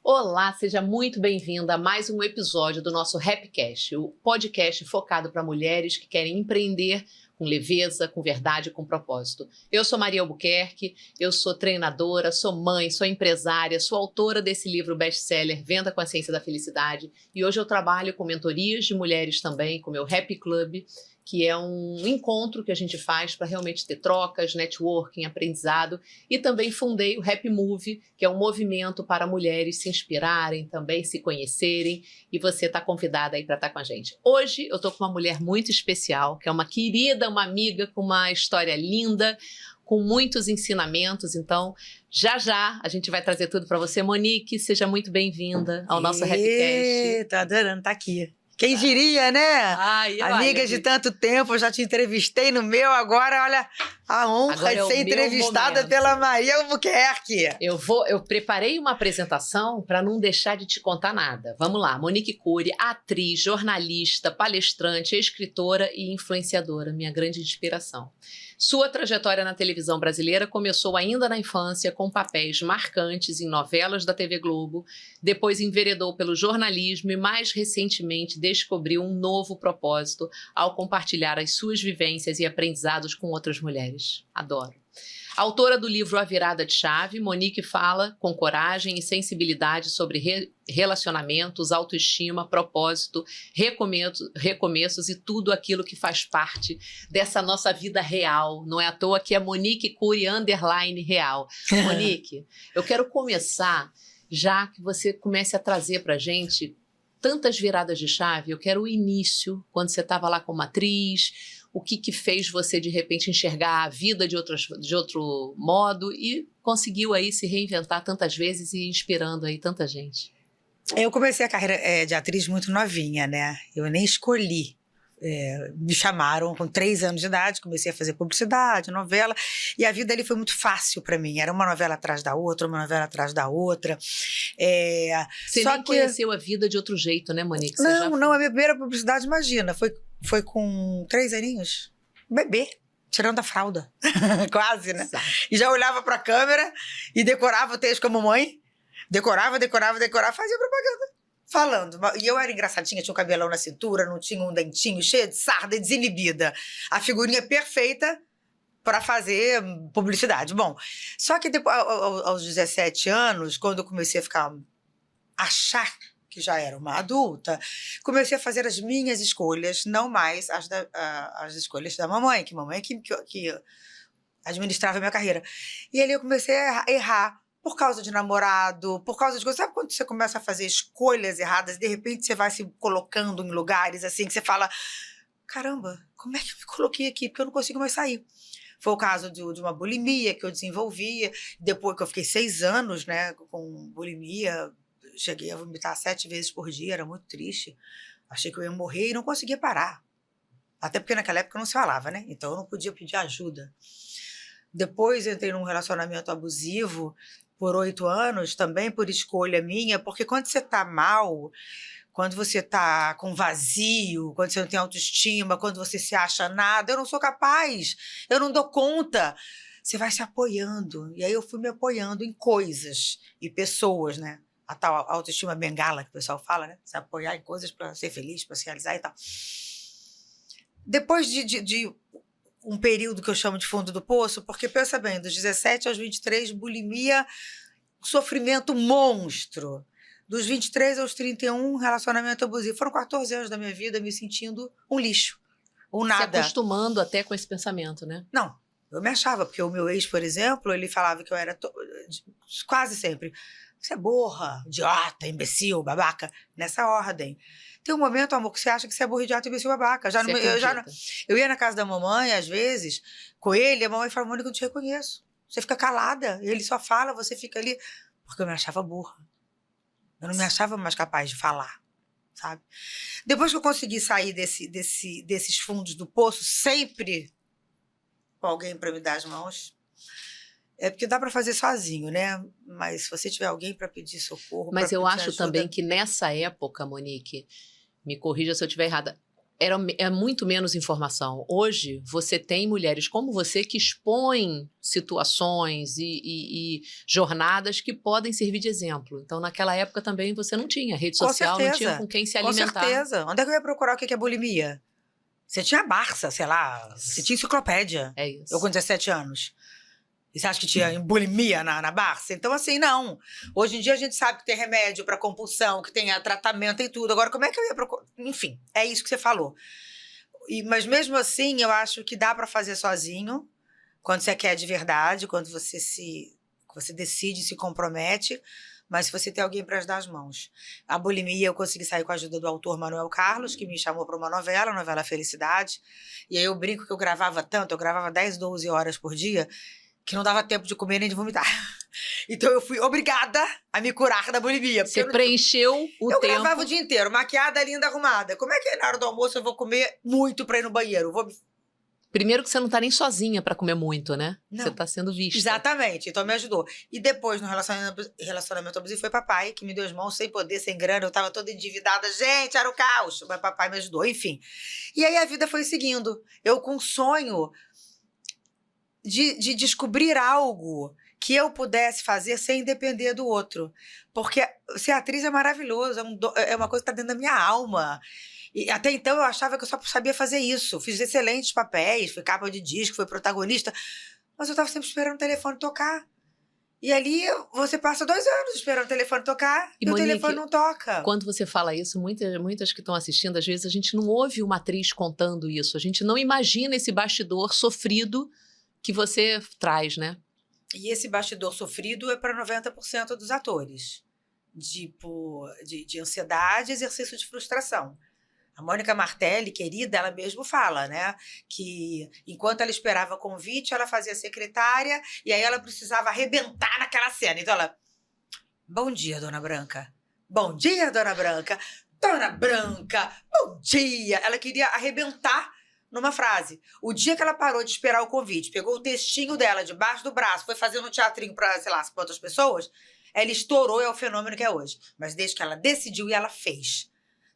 Olá, seja muito bem-vinda a mais um episódio do nosso Happycast, o podcast focado para mulheres que querem empreender com leveza, com verdade e com propósito. Eu sou Maria Albuquerque, eu sou treinadora, sou mãe, sou empresária, sou autora desse livro best-seller Venda com a Ciência da Felicidade e hoje eu trabalho com mentorias de mulheres também, com o meu Happy Club, que é um encontro que a gente faz para realmente ter trocas, networking, aprendizado, e também fundei o Happy Move, que é um movimento para mulheres se inspirarem, também se conhecerem, e você está convidada aí para estar com a gente. Hoje eu estou com uma mulher muito especial, que é uma querida, uma amiga com uma história linda, com muitos ensinamentos, então já a gente vai trazer tudo para você. Monique, seja muito bem-vinda ao nosso Happycast. Tô adorando estar aqui. Quem diria, né? Ai, Amigas de tanto tempo, eu já te entrevistei no meu, agora olha a honra de ser entrevistada pela Maria Albuquerque. Eu preparei uma apresentação para não deixar de te contar nada. Vamos lá, Monique Cury, atriz, jornalista, palestrante, escritora e influenciadora, minha grande inspiração. Sua trajetória na televisão brasileira começou ainda na infância com papéis marcantes em novelas da TV Globo, depois enveredou pelo jornalismo e mais recentemente descobriu um novo propósito ao compartilhar as suas vivências e aprendizados com outras mulheres. Adoro. Autora do livro A Virada de Chave, Monique fala com coragem e sensibilidade sobre relacionamentos, autoestima, propósito, recomeços e tudo aquilo que faz parte dessa nossa vida real. Não é à toa que é Monique Cury _real. Monique, eu quero começar, já que você comece a trazer pra gente tantas viradas de chave, eu quero o início, quando você estava lá como atriz, o que fez você, de repente, enxergar a vida de outro modo e conseguiu aí se reinventar tantas vezes e inspirando aí tanta gente? Eu comecei a carreira de atriz muito novinha, né? Eu nem escolhi. Me chamaram com 3 anos de idade, comecei a fazer publicidade, novela, e a vida ali foi muito fácil para mim. Era uma novela atrás da outra, uma novela atrás da outra. Você nem conheceu a vida de outro jeito, né, Monique? Não, a minha primeira publicidade, imagina, foi com 3 aninhos, bebê, tirando a fralda, quase, né? Exato. E já olhava para a câmera e decorava o texto com a mamãe, decorava, fazia propaganda. Falando. E eu era engraçadinha, tinha um cabelão na cintura, não tinha um dentinho, cheio de sarda e desinibida. A figurinha perfeita para fazer publicidade. Bom, só que depois, aos 17 anos, quando eu comecei a achar que já era uma adulta, comecei a fazer as minhas escolhas, não mais as escolhas da mamãe, que administrava a minha carreira. E ali eu comecei a errar. Por causa de namorado, por causa de coisas. Sabe quando você começa a fazer escolhas erradas e de repente você vai se colocando em lugares assim que você fala: caramba, como é que eu me coloquei aqui? Porque eu não consigo mais sair. Foi o caso de uma bulimia que eu desenvolvia. Depois que eu fiquei 6 anos, né, com bulimia, cheguei a vomitar 7 vezes por dia, era muito triste. Achei que eu ia morrer e não conseguia parar. Até porque naquela época não se falava, né? Então eu não podia pedir ajuda. Depois entrei num relacionamento abusivo por 8 anos, também por escolha minha, porque quando você tá mal, quando você tá com vazio, quando você não tem autoestima, quando você se acha nada, eu não sou capaz, eu não dou conta. Você vai se apoiando. E aí eu fui me apoiando em coisas e pessoas, né? A tal autoestima bengala que o pessoal fala, né? Se apoiar em coisas para ser feliz, para se realizar e tal. Depois de um período que eu chamo de fundo do poço, porque, pensa bem, dos 17 aos 23, bulimia, sofrimento monstro. Dos 23 aos 31, relacionamento abusivo. Foram 14 anos da minha vida me sentindo um lixo, um nada. Se acostumando até com esse pensamento, né? Não, eu me achava, porque o meu ex, por exemplo, ele falava que eu era quase sempre: você é burra, idiota, imbecil, babaca, nessa ordem. Tem um momento, amor, que você acha que você é burro, idiota, imbecil, babaca. Eu ia na casa da mamãe, às vezes, com ele, a mamãe fala: Mônica, eu não te reconheço. Você fica calada, ele só fala, você fica ali. Porque eu me achava burra. Eu não me achava mais capaz de falar, sabe? Depois que eu consegui sair desses fundos do poço, sempre com alguém para me dar as mãos. É porque dá para fazer sozinho, né? Mas se você tiver alguém para pedir socorro... Mas eu acho também que nessa época, Monique, me corrija se eu estiver errada, é muito menos informação. Hoje, você tem mulheres como você que expõem situações e jornadas que podem servir de exemplo. Então, naquela época também você não tinha rede Com social, não tinha certeza. com quem se Com alimentar. certeza. Onde é que eu ia procurar o que é bulimia? Você tinha Barça, sei lá. Você tinha enciclopédia. É isso. Eu com 17 anos. E você acha que tinha bulimia na Barça? Então, assim, não. Hoje em dia a gente sabe que tem remédio para compulsão, que tem tratamento, tem tudo. Agora, como é que eu ia procurar? Enfim, é isso que você falou. Mas mesmo assim, eu acho que dá para fazer sozinho, quando você quer de verdade, quando você decide, se compromete, mas se você tem alguém para dar as mãos. A bulimia, eu consegui sair com a ajuda do autor Manuel Carlos, que me chamou para uma novela, a novela Felicidade. E aí eu brinco que eu gravava tanto, eu gravava 10, 12 horas por dia, que não dava tempo de comer nem de vomitar. Então eu fui obrigada a me curar da bulimia. Você preencheu o tempo. Eu gravava o dia inteiro, maquiada, linda, arrumada. Como é que na hora do almoço eu vou comer muito pra ir no banheiro? Primeiro que você não tá nem sozinha pra comer muito, né? Não. Você tá sendo vista. Exatamente, então me ajudou. E depois, no relacionamento abusivo, foi papai que me deu as mãos, sem poder, sem grana. Eu tava toda endividada. Gente, era o caos. Mas papai me ajudou, enfim. E aí a vida foi seguindo. Eu com um sonho de descobrir algo que eu pudesse fazer sem depender do outro. Porque ser atriz é maravilhoso, é uma coisa que está dentro da minha alma. E até então eu achava que eu só sabia fazer isso. Fiz excelentes papéis, fui capa de disco, fui protagonista, mas eu estava sempre esperando o telefone tocar. E ali você passa 2 anos esperando o telefone tocar e Monique, o telefone não toca. Quando você fala isso, muitas que estão assistindo, às vezes a gente não ouve uma atriz contando isso. A gente não imagina esse bastidor sofrido que você traz, né? E esse bastidor sofrido é para 90% dos atores. De ansiedade e exercício de frustração. A Mônica Martelli, querida, ela mesmo fala, né? Que enquanto ela esperava convite, ela fazia secretária e aí ela precisava arrebentar naquela cena. Então ela, bom dia, Dona Branca. Bom dia, Dona Branca. Dona Branca, bom dia. Ela queria arrebentar numa frase. O dia que ela parou de esperar o convite, pegou o textinho dela debaixo do braço, foi fazendo um teatrinho para, sei lá, para outras pessoas, ela estourou, é o fenômeno que é hoje. Mas desde que ela decidiu e ela fez.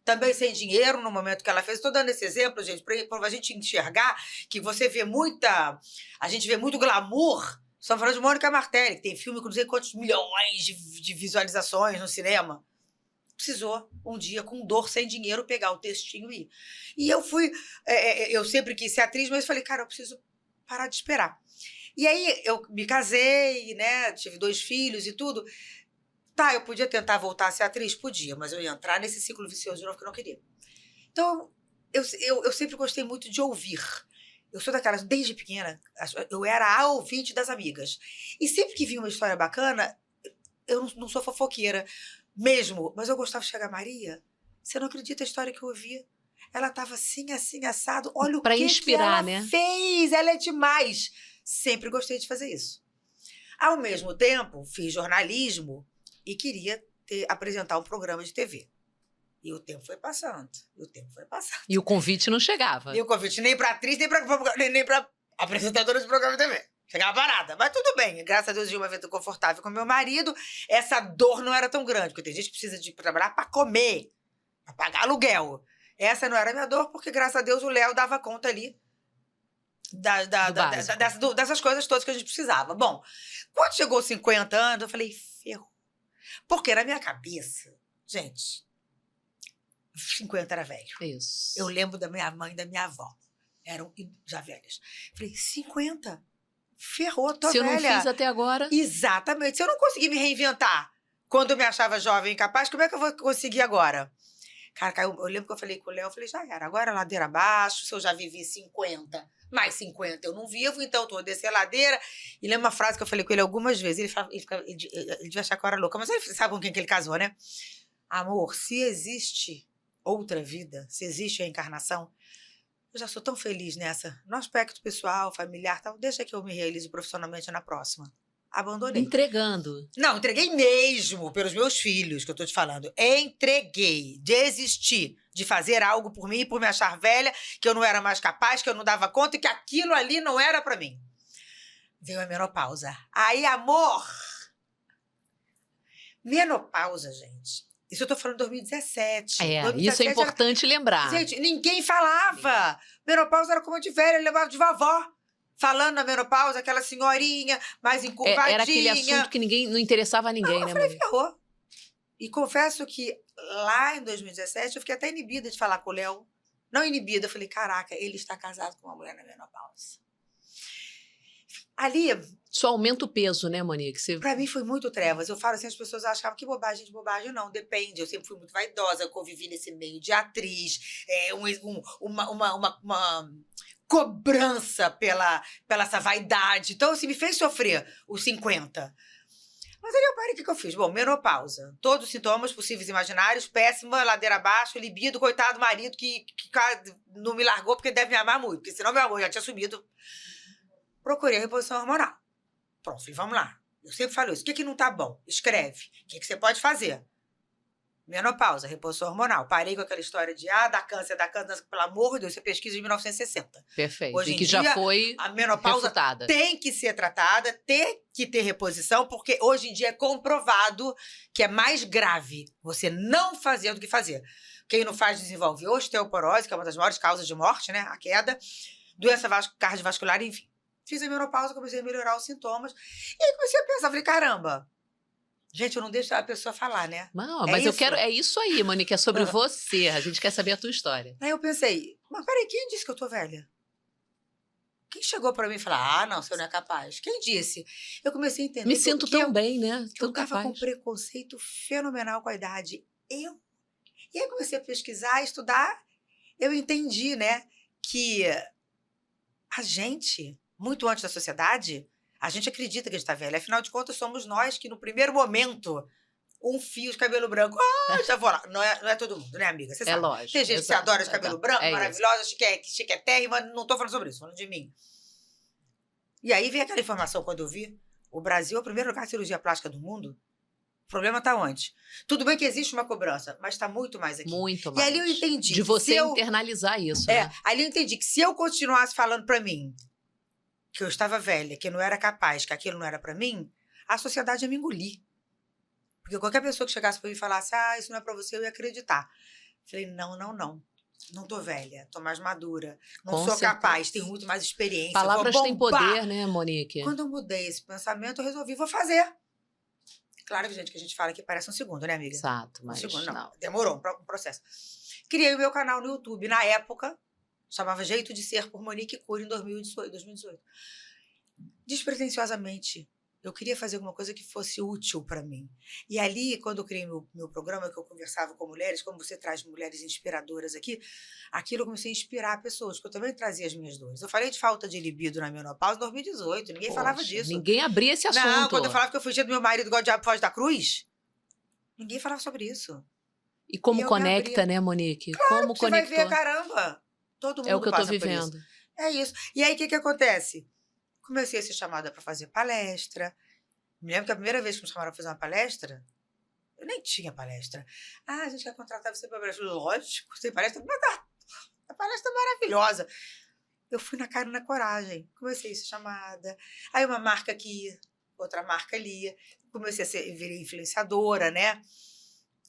Também sem dinheiro, no momento que ela fez. Estou dando esse exemplo, gente, para a gente enxergar que você vê a gente vê muito glamour. Estamos falando de Mônica Martelli, que tem filme com não sei quantos milhões de visualizações no cinema. Precisou, um dia, com dor, sem dinheiro, pegar o textinho e ir. E eu fui... eu sempre quis ser atriz, mas falei, cara, eu preciso parar de esperar. E aí, eu me casei, né? Tive 2 filhos e tudo. Tá, eu podia tentar voltar a ser atriz? Podia, mas eu ia entrar nesse ciclo vicioso de novo que eu não queria. Então, eu sempre gostei muito de ouvir. Eu sou daquelas, desde pequena, eu era a ouvinte das amigas. E sempre que vinha uma história bacana, eu não sou fofoqueira mesmo, mas eu gostava de chegar, Maria, você não acredita a história que eu ouvia? Ela estava assim, assim, assado. Olha pra o que inspirar, que ela né? fez, ela é demais. Sempre gostei de fazer isso. Ao mesmo tempo, fiz jornalismo e queria apresentar um programa de TV. E o tempo foi passando, E o convite não chegava. E o convite nem para atriz, nem para apresentadora de programa de TV. Chegava parada. Mas tudo bem, graças a Deus, de uma vida confortável com meu marido, essa dor não era tão grande, porque tem gente que precisa de trabalhar para comer, para pagar aluguel. Essa não era a minha dor, porque graças a Deus o Léo dava conta ali dessas coisas todas que a gente precisava. Bom, quando chegou 50 anos, eu falei, ferrou. Porque na minha cabeça, gente, 50 era velho. Isso. Eu lembro da minha mãe e da minha avó. Eram já velhas. Falei, 50? Ferrou, tô velha. Se eu não fiz até agora... Exatamente. Se eu não consegui me reinventar quando eu me achava jovem e incapaz, como é que eu vou conseguir agora? Cara, eu lembro que eu falei com o Léo, eu falei, já era, agora é ladeira abaixo, se eu já vivi 50, mais 50 eu não vivo, então eu tô a descer a ladeira. E lembra uma frase que eu falei com ele algumas vezes, ele devia achar que eu era louca, mas ele sabe com quem que ele casou, né? Amor, se existe outra vida, se existe a encarnação, eu já sou tão feliz nessa. No aspecto pessoal, familiar, tal, deixa que eu me realize profissionalmente na próxima. Abandonei. Entregando. Não, entreguei mesmo pelos meus filhos, que eu tô te falando. Entreguei, desisti de fazer algo por mim, por me achar velha, que eu não era mais capaz, que eu não dava conta e que aquilo ali não era pra mim. Veio a menopausa. Aí, amor! Menopausa, gente. Isso eu tô falando de 2017. Isso é 2017 importante lembrar. Gente, ninguém falava. Menopausa era como de velha, eu levava de vovó. Falando na menopausa, aquela senhorinha mais encurvadinha. Era aquele assunto que não interessava a ninguém, eu né, falei, Monique? ferrou. E confesso que lá em 2017 eu fiquei até inibida de falar com o Léo. Não inibida, eu falei, caraca, ele está casado com uma mulher na menopausa. Ali, Só aumenta o peso, né, Monique? pra mim foi muito trevas. Eu falo assim, as pessoas achavam que bobagem de bobagem. Não, depende. Eu sempre fui muito vaidosa, eu convivi nesse meio de atriz, uma cobrança pela essa vaidade. Então, assim, me fez sofrer os 50. Mas ali eu parei, o que eu fiz? Bom, menopausa. Todos os sintomas possíveis e imaginários, péssima, ladeira abaixo, libido, coitado do marido que não me largou porque deve me amar muito, porque senão meu amor já tinha subido. Procurei a reposição hormonal. Pronto, falei, vamos lá. Eu sempre falo isso. O que não tá bom? Escreve. O que você pode fazer? Menopausa, reposição hormonal. Parei com aquela história de, dá câncer, pelo amor de Deus, isso é pesquisa de 1960. Perfeito. Hoje e em que dia, já foi a menopausa refutada. tem que ser tratada, tem que ter reposição, porque hoje em dia é comprovado que é mais grave você não fazer do que fazer. Quem não faz desenvolve osteoporose, que é uma das maiores causas de morte, né? A queda, doença cardiovascular, enfim. Fiz a menopausa, comecei a melhorar os sintomas. E aí comecei a pensar, falei, caramba, gente, eu não deixo a pessoa falar, né? Não, mas eu quero. É isso aí, Monique, é sobre você. A gente quer saber a tua história. Aí eu pensei, mas peraí, quem disse que eu tô velha? Quem chegou pra mim e falou, não, você não é capaz? Quem disse? Eu comecei a entender. Me sinto tão bem, né? Eu tava com preconceito fenomenal com a idade. E aí comecei a pesquisar, estudar. Eu entendi, né, que a gente, muito antes da sociedade, a gente acredita que a gente tá velha. Afinal de contas, somos nós que, no primeiro momento, um fio de cabelo branco. Já vou lá. Não é todo mundo, né, amiga? Você sabe. Lógico. Tem gente que se adora de cabelo branco, maravilhosa, chiquetérrima, não tô falando sobre isso, falando de mim. E aí veio aquela informação, quando eu vi, o Brasil é o primeiro lugar de cirurgia plástica do mundo. O problema tá onde? Tudo bem que existe uma cobrança, mas tá muito mais aqui. Muito mais. E ali eu entendi. De você internalizar isso, né? Ali eu entendi que se eu continuasse falando pra mim que eu estava velha, que eu não era capaz, que aquilo não era pra mim, a sociedade ia me engolir. Porque qualquer pessoa que chegasse pra mim e falasse, isso não é pra você, eu ia acreditar. Falei, não. Não tô velha, tô mais madura. Não sou capaz, tenho muito mais experiência. Palavras têm poder, né, Monique? Quando eu mudei esse pensamento, eu resolvi, vou fazer. Claro, gente, que a gente fala que parece um segundo, né, amiga? Exato, mas um segundo, não. Demorou um processo. Criei o meu canal no YouTube. Na época, chamava Jeito de Ser por Monique Cury, em 2018. Despretensiosamente, eu queria fazer alguma coisa que fosse útil para mim. E ali, quando eu criei meu programa, que eu conversava com mulheres, como você traz mulheres inspiradoras aqui, aquilo eu comecei a inspirar pessoas, porque eu também trazia as minhas dores. Eu falei de falta de libido na menopausa em 2018, ninguém falava disso. Ninguém abria esse assunto. Não, quando eu falava que eu fugia do meu marido igual o diabo foge da cruz, ninguém falava sobre isso. E como conecta, né, Monique? Claro, como você vai ver, caramba. Todo mundo é o que eu tô passa vivendo. por isso. É isso. E aí, o que acontece? Comecei a ser chamada para fazer palestra. Me lembro que a primeira vez que me chamaram para fazer uma palestra, eu nem tinha palestra. A gente quer contratar você para palestra. Lógico, sem palestra. Mas a palestra é maravilhosa. Eu fui na cara e na coragem. Comecei a ser chamada. Aí uma marca aqui, outra marca ali. Comecei a virei influenciadora, né?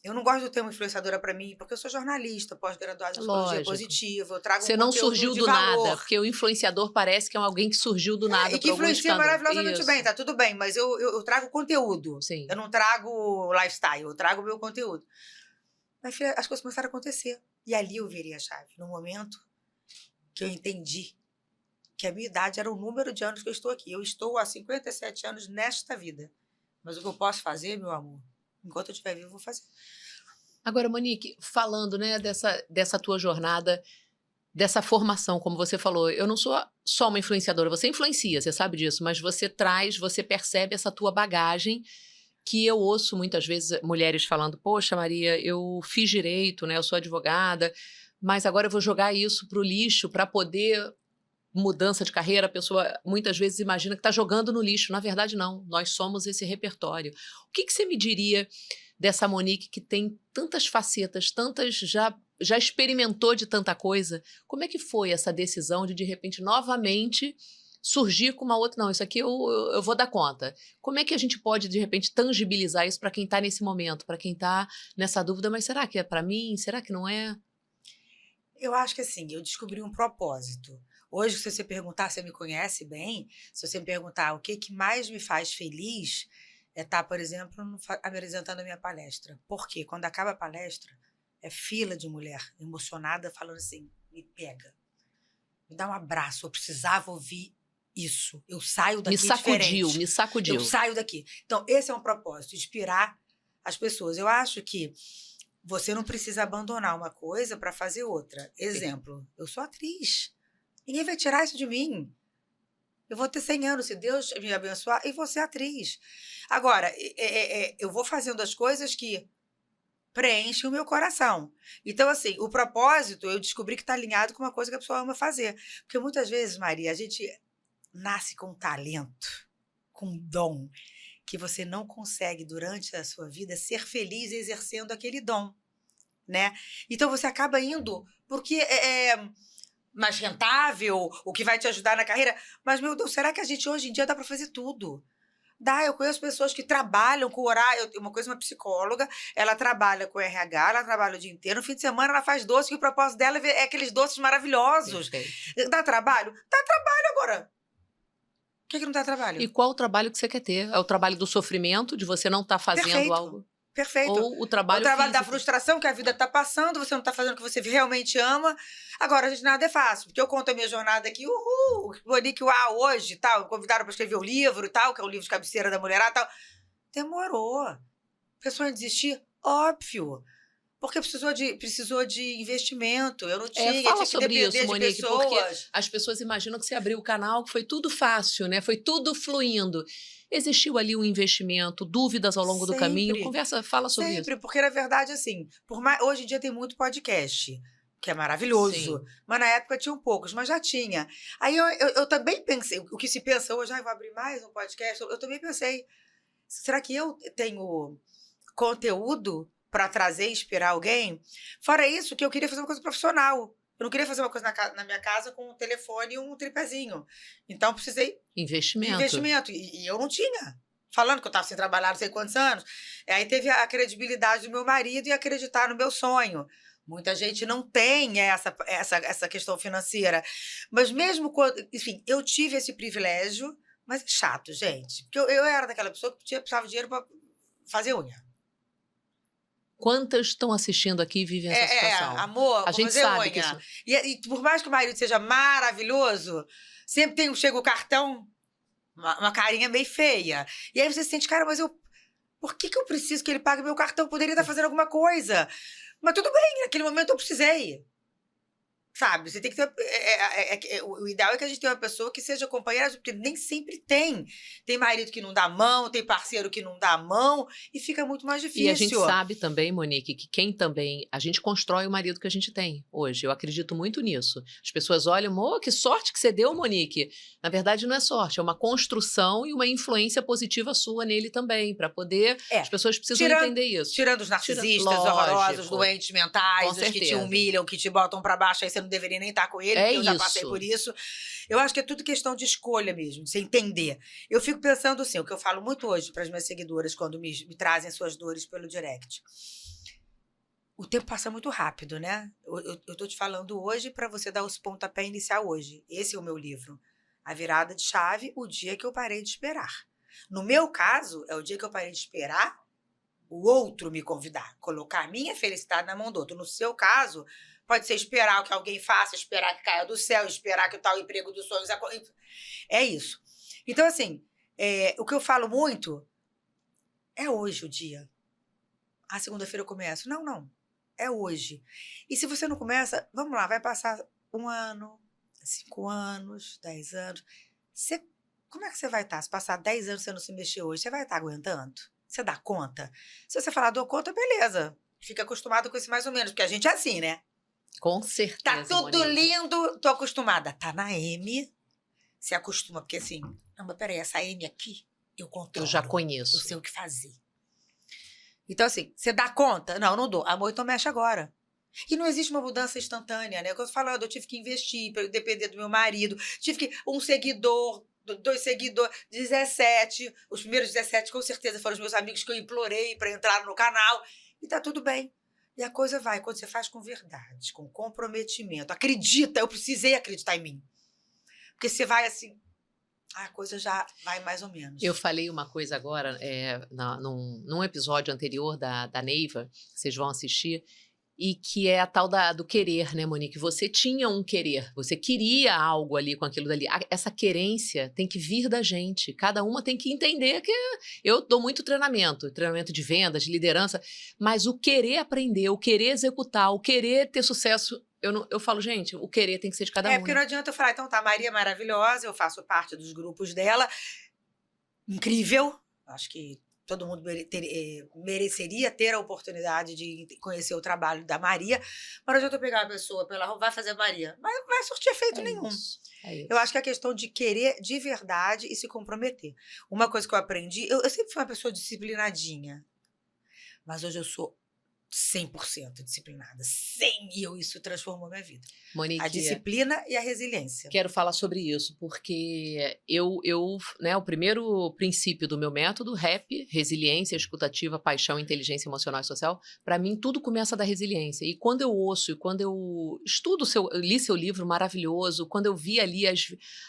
Eu não gosto do termo influenciadora para mim, porque eu sou jornalista, pós-graduada em psicologia positiva, eu trago Você não surgiu do nada, porque o influenciador parece que é alguém que surgiu do nada. E que influencia maravilhosamente bem, tá tudo bem, mas eu trago conteúdo. Sim. Eu não trago lifestyle, eu trago o meu conteúdo. Mas as coisas começaram a acontecer. E ali eu virei a chave, no momento que eu entendi que a minha idade era o número de anos que eu estou aqui. Eu estou há 57 anos nesta vida. Mas o que eu posso fazer, meu amor, enquanto eu estiver vivo, eu vou fazer. Agora, Monique, falando, né, dessa tua jornada, dessa formação, como você falou, eu não sou só uma influenciadora, você influencia, você sabe disso, mas você percebe essa tua bagagem, que eu ouço muitas vezes mulheres falando, poxa, Maria, eu fiz direito, né, eu sou advogada, mas agora eu vou jogar isso pro lixo para poder... mudança de carreira, a pessoa muitas vezes imagina que está jogando no lixo. Na verdade, não. Nós somos esse repertório. O que você me diria dessa Monique que tem tantas facetas, já experimentou de tanta coisa? Como é que foi essa decisão de repente, novamente, surgir com uma outra, não, isso aqui eu vou dar conta. Como é que a gente pode, de repente, tangibilizar isso para quem está nesse momento, para quem está nessa dúvida, mas será que é para mim? Será que não é? Eu acho que assim, eu descobri um propósito. Hoje, se você perguntar, você me conhece bem, se você me perguntar o que mais me faz feliz, é estar, por exemplo, apresentando a minha palestra. Por quê? Quando acaba a palestra, é fila de mulher emocionada falando assim, me pega, me dá um abraço, eu precisava ouvir isso. Eu saio daqui diferente. Me sacudiu. Eu saio daqui. Então, esse é um propósito, inspirar as pessoas. Eu acho que você não precisa abandonar uma coisa para fazer outra. Exemplo, eu sou atriz. Ninguém vai tirar isso de mim. Eu vou ter 100 anos, se Deus me abençoar, e vou ser atriz. Agora, eu vou fazendo as coisas que preenchem o meu coração. Então, assim, o propósito, eu descobri que está alinhado com uma coisa que a pessoa ama fazer. Porque muitas vezes, Maria, a gente nasce com talento, com dom, que você não consegue, durante a sua vida, ser feliz exercendo aquele dom, né? Então, você acaba indo porque é mais rentável, o que vai te ajudar na carreira. Mas, meu Deus, será que a gente hoje em dia dá para fazer tudo? Dá, eu conheço pessoas que trabalham com horário. Uma psicóloga, ela trabalha com RH, ela trabalha o dia inteiro. No fim de semana, ela faz doce, que o propósito dela é aqueles doces maravilhosos. Perfeito. Dá trabalho? Dá trabalho agora. Por que não dá trabalho? E qual o trabalho que você quer ter? É o trabalho do sofrimento, de você não estar fazendo Perfeito. Algo? Perfeito. Ou o trabalho da físico? frustração que a vida está passando, você não está fazendo o que você realmente ama. Agora, gente, nada é fácil, porque eu conto a minha jornada aqui, Monique, hoje, tal, me convidaram para escrever o livro e tal, que é o livro de cabeceira da mulherada e tal. Demorou. A pessoa ia desistir? Óbvio. Porque precisou de investimento. Eu não tinha, Fala tinha que sobre depender isso, de Monique, pessoas. porque as pessoas imaginam que você abriu o canal, que foi tudo fácil, né? Foi tudo fluindo. Existiu ali um investimento, dúvidas ao longo do caminho? Fala sobre isso. Sempre, porque na verdade, assim, hoje em dia tem muito podcast, que é maravilhoso, Sim. mas na época tinham poucos, mas já tinha. Aí eu também pensei, o que se pensa hoje, vou abrir mais um podcast, eu também pensei, será que eu tenho conteúdo para trazer e inspirar alguém? Fora isso, que eu queria fazer uma coisa profissional. Eu não queria fazer uma coisa na minha casa com um telefone e um tripézinho. Então, precisei Investimento. E eu não tinha. Falando que eu estava sem trabalhar não sei quantos anos. Aí teve a credibilidade do meu marido e acreditar no meu sonho. Muita gente não tem essa questão financeira. Mas mesmo quando... Enfim, eu tive esse privilégio, mas é chato, gente. Porque eu era daquela pessoa que precisava de dinheiro para fazer unha. Quantas estão assistindo aqui e vivem essa situação? Amor, a gente fazer sabe unha. que isso... E por mais que o marido seja maravilhoso, sempre chega o cartão, uma carinha meio feia. E aí você se sente, cara, mas por que eu preciso que ele pague meu cartão? Eu poderia estar fazendo alguma coisa. Mas tudo bem, naquele momento eu precisei. Sabe? Você tem que ter... o ideal é que a gente tenha uma pessoa que seja companheira, porque nem sempre tem. Tem marido que não dá mão, tem parceiro que não dá mão, e fica muito mais difícil. E a gente sabe também, Monique, que a gente constrói o marido que a gente tem hoje. Eu acredito muito nisso. As pessoas olham, que sorte que você deu, Monique. Na verdade, não é sorte, é uma construção e uma influência positiva sua nele também, para poder... As pessoas precisam entender isso. Tirando os narcisistas, horrorosos, doentes mentais, os que te humilham, que te botam para baixo, aí você não deveria nem estar com ele, porque eu já passei por isso. Eu acho que é tudo questão de escolha mesmo, de você entender. Eu fico pensando assim, o que eu falo muito hoje para as minhas seguidoras, quando me trazem suas dores pelo direct. O tempo passa muito rápido, né? Eu tô te falando hoje para você dar os pontapés inicial hoje. Esse é o meu livro. A virada de chave, o dia que eu parei de esperar. No meu caso, é o dia que eu parei de esperar o outro me convidar, colocar a minha felicidade na mão do outro. No seu caso, pode ser esperar o que alguém faça, esperar que caia do céu, esperar que o tal emprego dos sonhos... É isso. Então, assim, o que eu falo muito é hoje o dia. A segunda-feira eu começo. Não. É hoje. E se você não começa, vamos lá, vai passar 1 ano, 5 anos, 10 anos. Como é que você vai estar? Se passar 10 anos e você não se mexer hoje, você vai estar aguentando? Você dá conta? Se você falar, dou conta, beleza. Fica acostumado com isso mais ou menos, porque a gente é assim, né? Com certeza, tá tudo Monique. lindo, tô acostumada. Tá na M, se acostuma, porque assim, não, mas peraí, essa M aqui, eu controlo. Eu já conheço. Eu sei o que fazer. Então assim, você dá conta? Não dou. Amor, então mexe agora. E não existe uma mudança instantânea, né? Quando eu falando, eu tive que investir para depender do meu marido, tive que um seguidor, 2 seguidores, 17. Os primeiros 17, com certeza, foram os meus amigos que eu implorei para entrar no canal. E tá tudo bem. E a coisa vai, quando você faz com verdade, com comprometimento. Acredita, eu precisei acreditar em mim. Porque você vai assim, a coisa já vai mais ou menos. Eu falei uma coisa agora, num episódio anterior da Neiva, vocês vão assistir, e que é a tal do querer, né, Monique? Você tinha um querer, você queria algo ali com aquilo dali. Essa querência tem que vir da gente. Cada uma tem que entender que eu dou muito treinamento de vendas, de liderança, mas o querer aprender, o querer executar, o querer ter sucesso, eu falo, gente, o querer tem que ser de cada um. Porque não adianta eu falar, então tá, Maria é maravilhosa, eu faço parte dos grupos dela, incrível, acho que todo mundo mereceria ter a oportunidade de conhecer o trabalho da Maria, mas não adianta eu pegar uma pessoa pela rua, vai fazer Maria, mas não vai surtir efeito nenhum. É isso. Eu acho que é a questão de querer de verdade e se comprometer. Uma coisa que eu aprendi, eu sempre fui uma pessoa disciplinadinha, mas hoje eu sou 100% disciplinada, 100%, e isso transformou minha vida. Monique, a disciplina e a resiliência. Quero falar sobre isso, porque o primeiro princípio do meu método, RAP, resiliência, escutativa, paixão, inteligência emocional e social, para mim tudo começa da resiliência. E quando eu ouço, e quando eu estudo, eu li seu livro maravilhoso, quando eu vi ali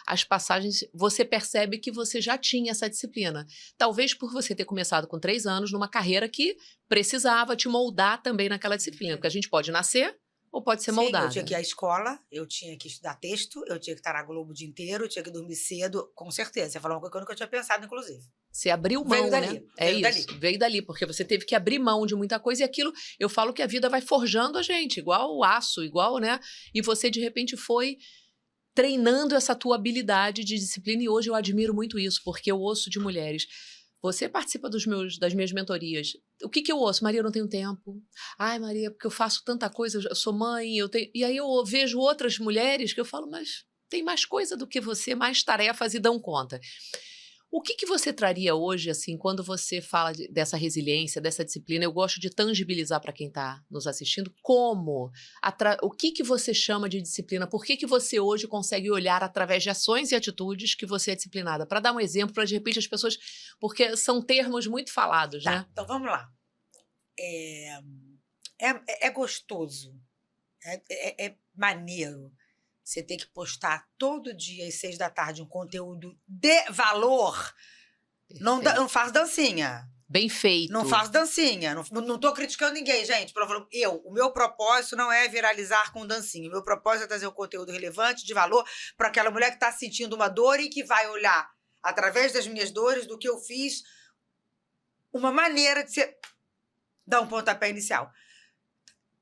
as passagens, você percebe que você já tinha essa disciplina. Talvez por você ter começado com 3 anos numa carreira que precisava te moldar também naquela disciplina, porque a gente pode nascer ou pode ser moldada. Eu tinha que ir à escola, eu tinha que estudar texto, eu tinha que estar na Globo o dia inteiro, eu tinha que dormir cedo, com certeza. Você falou uma coisa que eu nunca tinha pensado, inclusive. Você abriu mão, veio dali, né? Veio dali, porque você teve que abrir mão de muita coisa e aquilo, eu falo que a vida vai forjando a gente, igual o aço, igual, né? E você, de repente, foi treinando essa tua habilidade de disciplina e hoje eu admiro muito isso, porque eu ouço de mulheres. Você participa das minhas mentorias. O que eu ouço? Maria, eu não tenho tempo. Ai, Maria, porque eu faço tanta coisa, eu sou mãe, eu tenho... E aí eu vejo outras mulheres que eu falo, mas tem mais coisa do que você, mais tarefas e dão conta. O que você traria hoje, assim, quando você fala dessa resiliência, dessa disciplina? Eu gosto de tangibilizar para quem está nos assistindo como, o que você chama de disciplina? Por que você hoje consegue olhar através de ações e atitudes que você é disciplinada? Para dar um exemplo, para de repente as pessoas... Porque são termos muito falados, tá, né? Então vamos lá. É gostoso, é maneiro. Você tem que postar todo dia às 6 da tarde um conteúdo de valor. Não faz dancinha. Bem feito. Não faz dancinha. Não tô criticando ninguém, gente. O meu propósito não é viralizar com dancinha. O meu propósito é trazer um conteúdo relevante, de valor, para aquela mulher que está sentindo uma dor e que vai olhar, através das minhas dores, do que eu fiz, uma maneira de você dar um pontapé inicial.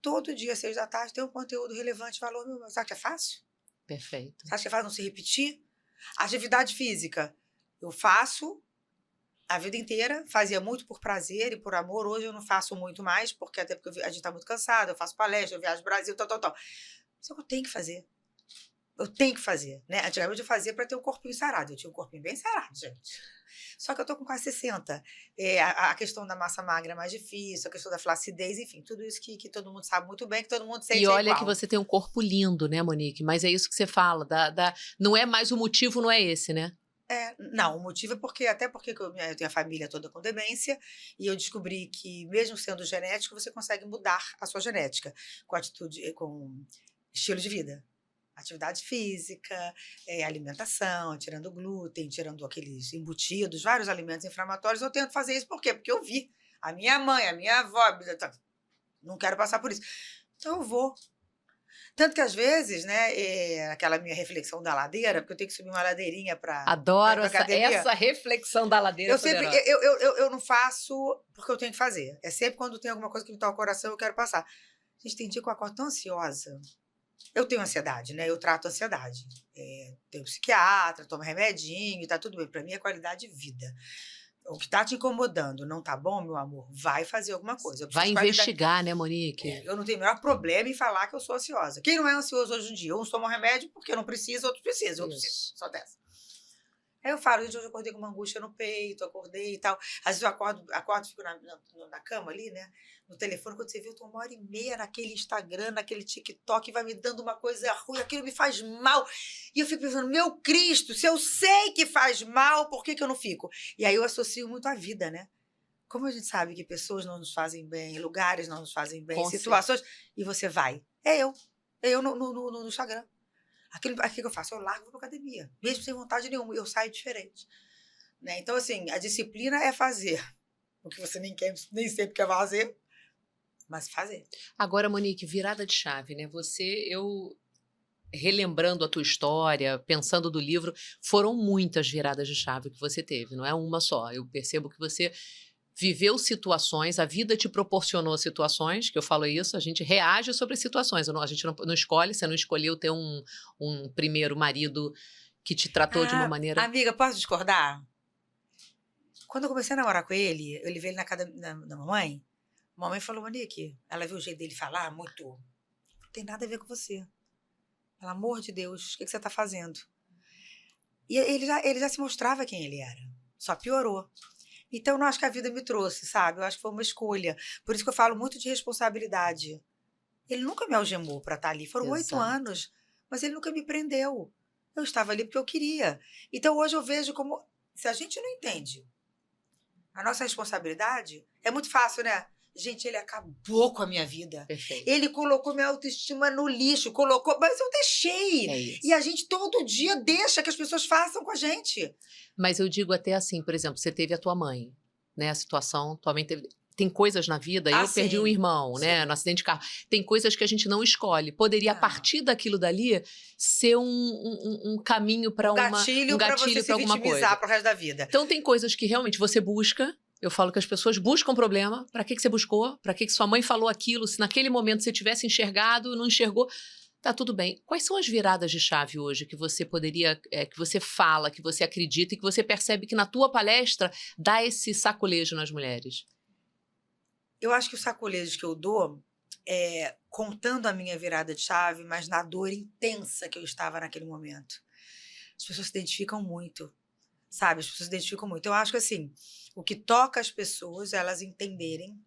Todo dia, às 6 da tarde, tem um conteúdo relevante, de valor. Você acha que é fácil? Perfeito. Você acha que é fácil não se repetir? Atividade física. Eu faço a vida inteira, fazia muito por prazer e por amor. Hoje eu não faço muito mais, porque até porque a gente está muito cansado, eu faço palestra, eu viajo no Brasil, tal. Isso é o que eu tenho que fazer. Eu tenho que fazer, né? Antigamente eu fazia para ter um corpinho sarado. Eu tinha um corpinho bem sarado, gente. Só que eu tô com quase 60. A questão da massa magra é mais difícil, a questão da flacidez, enfim, tudo isso que todo mundo sabe muito bem, que todo mundo sente. E olha igual. Que você tem um corpo lindo, né, Monique? Mas é isso que você fala, não é mais o motivo, não é esse, né? Não, o motivo é porque eu tenho a família toda com demência e eu descobri que, mesmo sendo genético, você consegue mudar a sua genética com atitude, com estilo de vida. Atividade física, alimentação, tirando glúten, tirando aqueles embutidos, vários alimentos inflamatórios. Eu tento fazer isso por quê? Porque eu vi a minha mãe, a minha avó, não quero passar por isso. Então eu vou. Tanto que às vezes, né, aquela minha reflexão da ladeira, porque eu tenho que subir uma ladeirinha para... Adoro essa reflexão da ladeira. Eu não faço porque eu tenho que fazer. É sempre quando tem alguma coisa que me toca o coração, eu quero passar. Gente, tem dia que eu acordo tão ansiosa. Eu tenho ansiedade, né? Eu trato ansiedade. Tenho psiquiatra, tomo remedinho, tá tudo bem. Para mim é qualidade de vida. O que tá te incomodando não tá bom, meu amor, vai fazer alguma coisa. Vai investigar, né, Monique? Eu não tenho o menor problema em falar que eu sou ansiosa. Quem não é ansioso hoje em dia? Uns tomam remédio porque não precisa, outros precisam. Eu preciso. Só dessa. Aí eu falo, gente, hoje eu acordei com uma angústia no peito, acordei e tal. Às vezes eu acordo fico na cama ali, né? No telefone, quando você vê, eu tô 1h30 naquele Instagram, naquele TikTok, vai me dando uma coisa ruim, aquilo me faz mal. E eu fico pensando, meu Cristo, se eu sei que faz mal, por que que eu não fico? E aí eu associo muito à vida, né? Como a gente sabe que pessoas não nos fazem bem, lugares não nos fazem bem, Com situações, e você vai. É eu no Instagram. Aquilo que eu faço? Eu largo e vou pra academia, mesmo sem vontade nenhuma, eu saio diferente. Né? Então, assim, a disciplina é fazer o que você nem sempre quer fazer, mas fazer. Agora, Monique, virada de chave, né? Eu relembrando a tua história, pensando do livro, foram muitas viradas de chave que você teve, não é uma só. Eu percebo que você viveu situações, a vida te proporcionou situações, que eu falo isso, a gente reage sobre situações, a gente não escolhe, você não escolheu ter um primeiro marido que te tratou de uma maneira... Amiga, posso discordar? Quando eu comecei a namorar com ele, eu levei ele na casa da mamãe, a mamãe falou, Monique, ela viu o jeito dele falar, muito, não tem nada a ver com você. Pelo amor de Deus, o que você está fazendo? E ele já se mostrava quem ele era, só piorou. Então, eu não acho que a vida me trouxe, sabe? Eu acho que foi uma escolha. Por isso que eu falo muito de responsabilidade. Ele nunca me algemou para estar ali. Foram 8 anos, mas ele nunca me prendeu. Eu estava ali porque eu queria. Então, hoje eu vejo como... Se a gente não entende a nossa responsabilidade, é muito fácil, né? Gente, ele acabou com a minha vida. Perfeito. Ele colocou minha autoestima no lixo, mas eu deixei. É isso. E a gente todo dia deixa que as pessoas façam com a gente. Mas eu digo até assim, por exemplo, você teve a tua mãe, né? A situação, tua mãe teve... Tem coisas na vida, eu perdi um irmão, né, no acidente de carro. Tem coisas que a gente não escolhe. Poderia, a partir daquilo dali, ser um caminho para um gatilho para você se vitimizar pro resto da vida. Então, tem coisas que realmente você busca. Eu falo que as pessoas buscam problema. Para que você buscou? Para que sua mãe falou aquilo? Se naquele momento você tivesse enxergado, não enxergou, tá tudo bem. Quais são as viradas de chave hoje que você poderia, que você fala, que você acredita e que você percebe que na tua palestra dá esse sacolejo nas mulheres? Eu acho que os sacolejos que eu dou é contando a minha virada de chave, mas na dor intensa que eu estava naquele momento. As pessoas se identificam muito, sabe? As pessoas se identificam muito. Eu acho que, assim, o que toca as pessoas é elas entenderem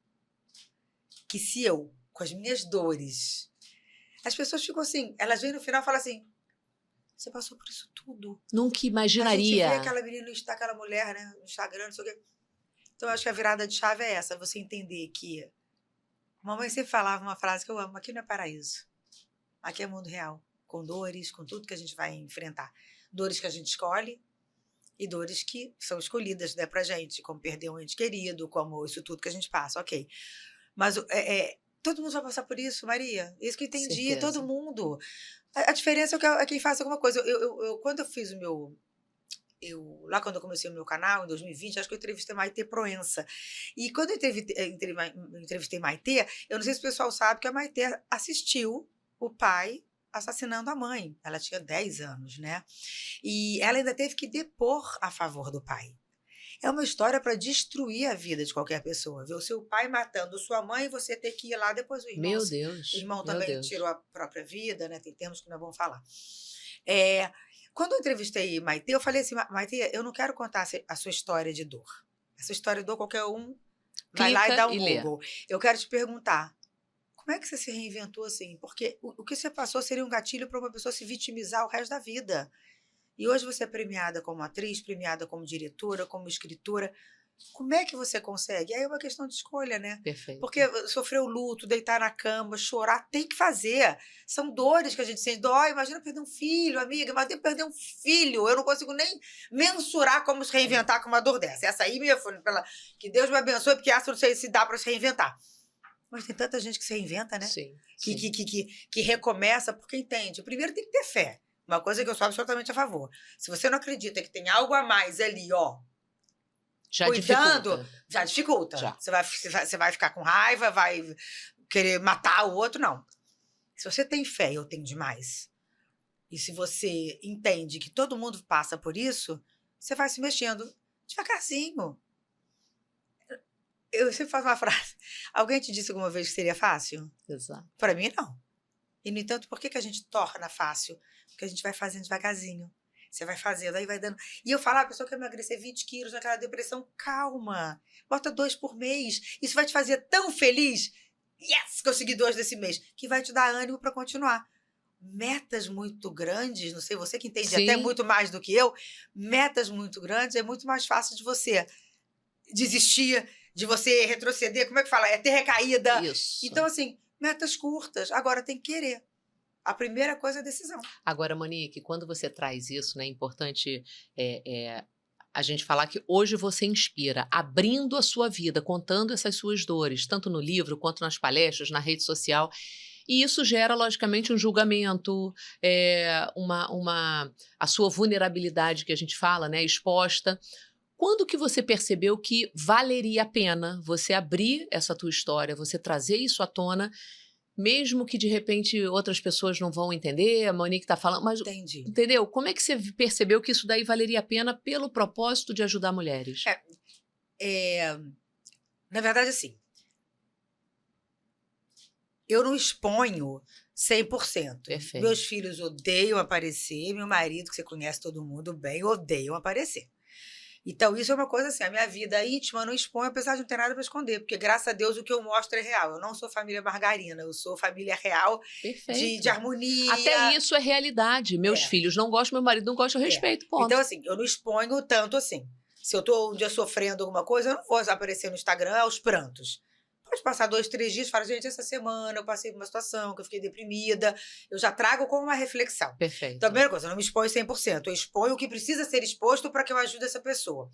que se eu, com as minhas dores... As pessoas ficam assim, elas vêm no final e falam assim, você passou por isso tudo. Nunca imaginaria. A gente vê aquela menina, aquela mulher, né, no Instagram, não sei o quê. Então, eu acho que a virada de chave é essa, você entender que... Mamãe sempre falava uma frase que eu amo, aqui não é paraíso. Aqui é mundo real, com dores, com tudo que a gente vai enfrentar. Dores que a gente escolhe e dores que são escolhidas, né, pra gente, como perder um ente querido, como isso tudo que a gente passa, ok. Mas todo mundo vai passar por isso, Maria. Isso que eu entendi, Certeza. todo mundo. A diferença é quem faz alguma coisa. Quando eu fiz o meu... lá quando eu comecei o meu canal, em 2020, acho que eu entrevistei Maitê Proença. E quando eu entrevistei Maitê, eu não sei se o pessoal sabe que a Maitê assistiu o pai assassinando a mãe. Ela tinha 10 anos, né? E ela ainda teve que depor a favor do pai. É uma história para destruir a vida de qualquer pessoa. Ver o seu pai matando sua mãe e você ter que ir lá depois o irmão. Meu Deus. O irmão meu também Deus. tirou a própria vida, né? Tem termos que não é bom falar. Quando eu entrevistei Maitê, eu falei assim, Maitê, eu não quero contar a sua história de dor. Essa história de dor, qualquer um vai lá e dá um Google. Eu quero te perguntar, como é que você se reinventou assim? Porque o que você passou seria um gatilho para uma pessoa se vitimizar o resto da vida. E hoje você é premiada como atriz, premiada como diretora, como escritora. Como é que você consegue? Aí é uma questão de escolha, né? Perfeito. Porque sofrer o luto, deitar na cama, chorar, tem que fazer. São dores que a gente sente. Dói, imagina perder um filho, amiga. Imagina perder um filho. Eu não consigo nem mensurar como se reinventar com uma dor dessa. Essa aí, minha filha, que Deus me abençoe, porque essa não sei se dá para se reinventar. Mas tem tanta gente que se reinventa, né? Sim. Que recomeça porque entende. Primeiro tem que ter fé. Uma coisa que eu sou absolutamente a favor. Se você não acredita que tem algo a mais ali, ó, já cuidando, dificulta. já dificulta. Já. Você vai ficar com raiva, vai querer matar o outro, não. Se você tem fé, eu tenho demais. E se você entende que todo mundo passa por isso, você vai se mexendo devagarzinho. Eu sempre faço uma frase. Alguém te disse alguma vez que seria fácil? Exato. Para mim, não. E, no entanto, por que a gente torna fácil? Porque a gente vai fazendo devagarzinho. Você vai fazendo, aí vai dando. E eu falo, a pessoa quer emagrecer 20 quilos naquela depressão, calma. Bota 2 por mês. Isso vai te fazer tão feliz. Yes, consegui 2 desse mês. Que vai te dar ânimo para continuar. Metas muito grandes, não sei, você que entende até Sim. muito mais do que eu, metas muito grandes é muito mais fácil de você desistir, de você retroceder, como é que fala? É ter recaída. Isso. Então, assim, metas curtas. Agora tem que querer. A primeira coisa é a decisão. Agora, Monique, quando você traz isso, né, é importante a gente falar que hoje você inspira, abrindo a sua vida, contando essas suas dores, tanto no livro quanto nas palestras, na rede social. E isso gera, logicamente, um julgamento, a sua vulnerabilidade que a gente fala, né, exposta. Quando que você percebeu que valeria a pena você abrir essa tua história, você trazer isso à tona, mesmo que, de repente, outras pessoas não vão entender, a Monique está falando, mas, Entendi. entendeu? Como é que você percebeu que isso daí valeria a pena pelo propósito de ajudar mulheres? Na verdade, assim, eu não exponho 100%. Perfeito. Meus filhos odeiam aparecer, meu marido, que você conhece todo mundo bem, odeiam aparecer. Então, isso é uma coisa assim, a minha vida íntima eu não exponho, apesar de não ter nada para esconder, porque, graças a Deus, o que eu mostro é real. Eu não sou família margarina, eu sou família real Perfeito. de harmonia. Até isso é realidade. Meus filhos não gostam, meu marido não gosta, eu respeito, ponto. Então, assim, eu não exponho tanto assim. Se eu tô um dia sofrendo alguma coisa, eu não vou aparecer no Instagram aos prantos. Pode passar 2, 3 dias e falar, gente, essa semana eu passei por uma situação que eu fiquei deprimida. Eu já trago como uma reflexão. Perfeito. Então, a primeira coisa, eu não me exponho 100%. Eu exponho o que precisa ser exposto para que eu ajude essa pessoa.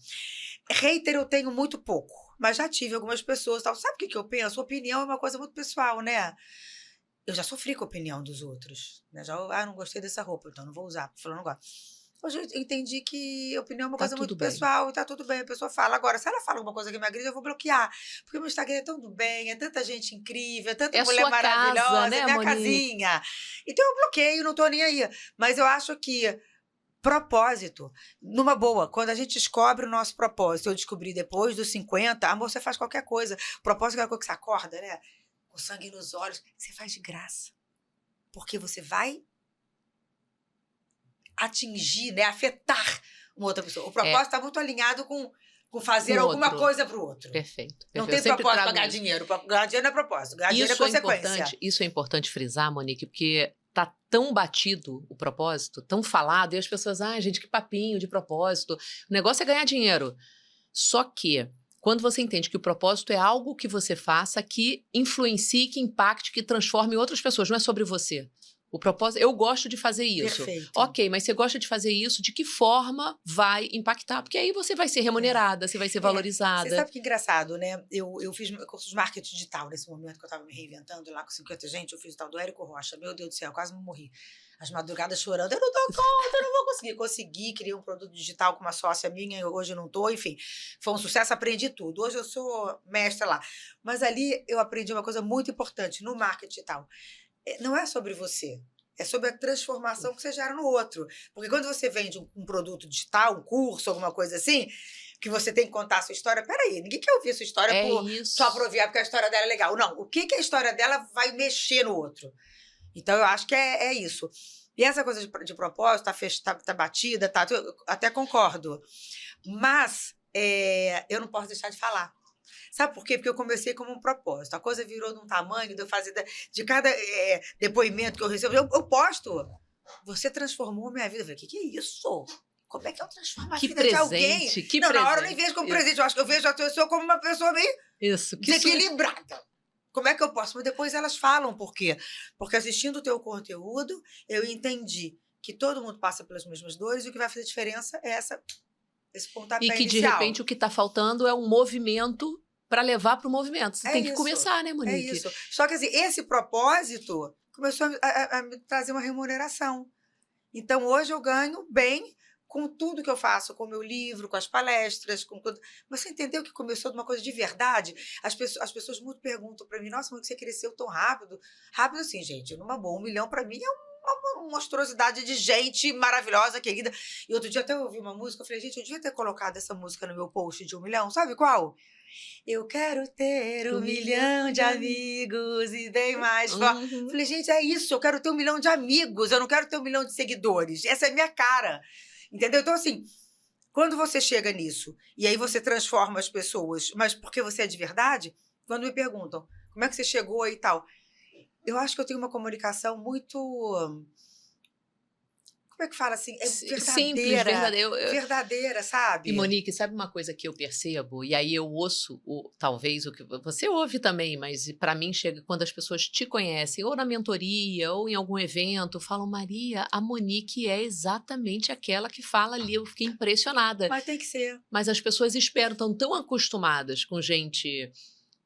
Hater eu tenho muito pouco, mas já tive algumas pessoas. Tal. Sabe o que eu penso? Opinião é uma coisa muito pessoal, né? Eu já sofri com a opinião dos outros. Né? Já, não gostei dessa roupa, então não vou usar. Falando agora. Hoje eu entendi que opinião é uma coisa muito pessoal e tá tudo bem, a pessoa fala. Agora, se ela fala alguma coisa que me agride, eu vou bloquear. Porque o meu Instagram é tão do bem, é tanta gente incrível, é tanta mulher maravilhosa, casa, né, é minha Monique? casinha. Então eu bloqueio, não tô nem aí. Mas eu acho que propósito, numa boa, quando a gente descobre o nosso propósito, eu descobri depois dos 50, amor, você faz qualquer coisa. Propósito é aquela coisa que você acorda, né? Com sangue nos olhos, você faz de graça. Porque você vai atingir, né, afetar uma outra pessoa. O propósito está muito alinhado com fazer alguma coisa para o outro. Perfeito. Não tem propósito para ganhar dinheiro. Ganhar dinheiro não é propósito. Ganhar dinheiro é consequência. Isso é importante frisar, Monique, porque tá tão batido o propósito, tão falado, e as pessoas, gente, que papinho de propósito. O negócio é ganhar dinheiro. Só que, quando você entende que o propósito é algo que você faça que influencie, que impacte, que transforme outras pessoas, não é sobre você. O propósito, eu gosto de fazer isso. Perfeito. Ok, mas você gosta de fazer isso, de que forma vai impactar? Porque aí você vai ser remunerada, você vai ser valorizada. Você sabe que engraçado, né? Eu fiz curso de marketing digital nesse momento que eu estava me reinventando lá com 50 gente. Eu fiz o tal do Érico Rocha. Meu Deus do céu, quase me morri. As madrugadas chorando. Eu não dou conta, eu não vou conseguir. Consegui, criei um produto digital com uma sócia minha. Hoje eu não estou, enfim. Foi um sucesso, aprendi tudo. Hoje eu sou mestra lá. Mas ali eu aprendi uma coisa muito importante no marketing digital. Não é sobre você, é sobre a transformação que você gera no outro. Porque quando você vende um produto digital, um curso, alguma coisa assim, que você tem que contar a sua história, peraí, ninguém quer ouvir a sua história só para ouvir, porque a história dela é legal. Não, o que a história dela vai mexer no outro? Então, eu acho que é isso. E essa coisa de propósito, tá batida, eu até concordo. Mas eu não posso deixar de falar. Sabe por quê? Porque eu comecei como um propósito. A coisa virou de um tamanho, de eu fazer de cada depoimento que eu recebo. Eu posto. Você transformou minha vida. Eu falei, que é isso? Como é que eu transformo a vida de alguém? Que não, presente. Na hora eu nem vejo como presente. Eu acho que eu vejo a pessoa como uma pessoa meio desequilibrada. Como é que eu posso? Mas depois elas falam por quê. Porque assistindo o teu conteúdo, eu entendi que todo mundo passa pelas mesmas dores e o que vai fazer diferença é esse pontapé inicial. E que, de repente, o que está faltando é um movimento para levar para o movimento. Você tem que começar, né, Monique? É isso. Só que, assim, esse propósito começou a me trazer uma remuneração. Então, hoje eu ganho bem com tudo que eu faço, com o meu livro, com as palestras, com tudo. Mas você entendeu que começou de uma coisa de verdade? As pessoas muito perguntam para mim, nossa, como você cresceu tão rápido? Rápido assim, gente, numa boa, 1 milhão para mim é uma monstruosidade de gente maravilhosa, querida. E outro dia até eu ouvi uma música, eu falei, gente, eu devia ter colocado essa música no meu post de 1 milhão, sabe qual? Eu quero ter 1 milhão de amigos e bem mais forte. Falei, gente, é isso, eu quero ter 1 milhão de amigos, eu não quero ter 1 milhão de seguidores. Essa é a minha cara. Entendeu? Então, assim, quando você chega nisso, e aí você transforma as pessoas, mas porque você é de verdade, quando me perguntam, como é que você chegou aí e tal? Eu acho que eu tenho uma comunicação muito... Como é que fala assim? É Simples, verdadeira. verdadeiro. Verdadeira, E, sabe? Monique, sabe uma coisa que eu percebo? E aí eu ouço, talvez, o que você ouve também, mas para mim chega quando as pessoas te conhecem, ou na mentoria, ou em algum evento, falam, Maria, a Monique é exatamente aquela que fala ali. Eu fiquei impressionada. Mas tem que ser. Mas as pessoas esperam, estão tão acostumadas com gente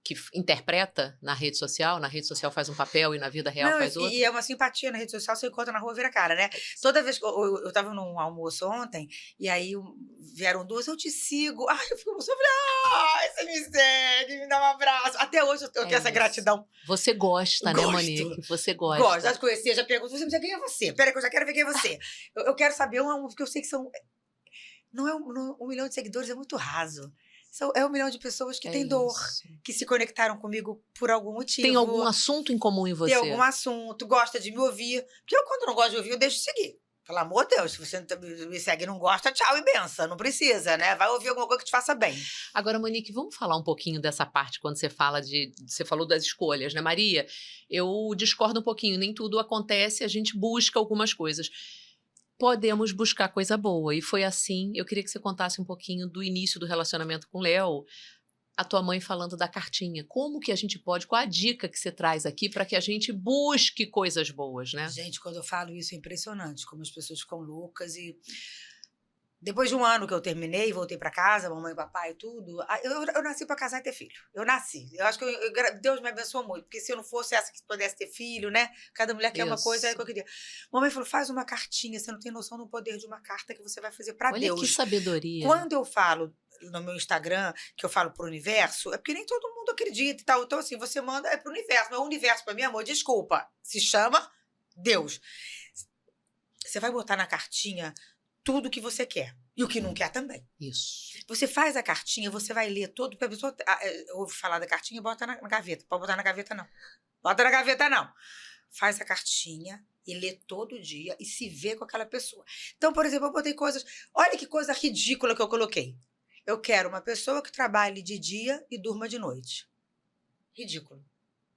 que interpreta na rede social faz um papel e na vida real Não, faz outro. e é uma simpatia na rede social, você encontra na rua, vira cara, né? Toda vez que eu tava num almoço ontem, e aí vieram duas, eu te sigo. Ai, eu fico emocionada, eu falei, ai, você me segue, me dá um abraço. Até hoje eu tenho essa gratidão. Você gosta, né, Gosto. Monique? Você gosta. Gosto, já te conhecia, já pergunto, você me diz quem é você? Peraí que eu já quero ver quem é você. Eu quero saber, porque eu sei que são... Não é 1 milhão de seguidores, é muito raso. É 1 milhão de pessoas que têm dor, que se conectaram comigo por algum motivo. Tem algum assunto em comum em você? Tem algum assunto, gosta de me ouvir. Porque eu, quando não gosto de ouvir, eu deixo de seguir. Pelo amor de Deus, se você me segue e não gosta, tchau e benção. Não precisa, né? Vai ouvir alguma coisa que te faça bem. Agora, Monique, vamos falar um pouquinho dessa parte quando você fala você falou das escolhas, né, Maria? Eu discordo um pouquinho, nem tudo acontece, a gente busca algumas coisas. Podemos buscar coisa boa. E foi assim, eu queria que você contasse um pouquinho do início do relacionamento com o Léo, a tua mãe falando da cartinha. Como que a gente pode, qual a dica que você traz aqui para que a gente busque coisas boas, né? Gente, quando eu falo isso é impressionante, como as pessoas ficam loucas e... Depois de 1 ano que eu terminei, voltei para casa, mamãe, papai e tudo, eu nasci para casar e ter filho. Eu nasci. Eu acho que Deus me abençoou muito, porque se eu não fosse essa que pudesse ter filho, né? Cada mulher quer uma coisa, é o que eu queria. Mamãe falou, faz uma cartinha, você não tem noção do poder de uma carta que você vai fazer para Deus. Olha que sabedoria. Quando eu falo no meu Instagram, que eu falo pro universo, é porque nem todo mundo acredita e tal. Então, assim, você manda, é pro universo. Mas o universo, para mim, amor, desculpa, se chama Deus. Você vai botar na cartinha tudo o que você quer. E o que não quer também. Isso. Você faz a cartinha, você vai ler todo... A pessoa ouve falar da cartinha e bota na gaveta. Pode botar na gaveta, não. Bota na gaveta, não. Faz a cartinha e lê todo dia e se vê com aquela pessoa. Então, por exemplo, eu botei coisas... Olha que coisa ridícula que eu coloquei. Eu quero uma pessoa que trabalhe de dia e durma de noite. Ridículo.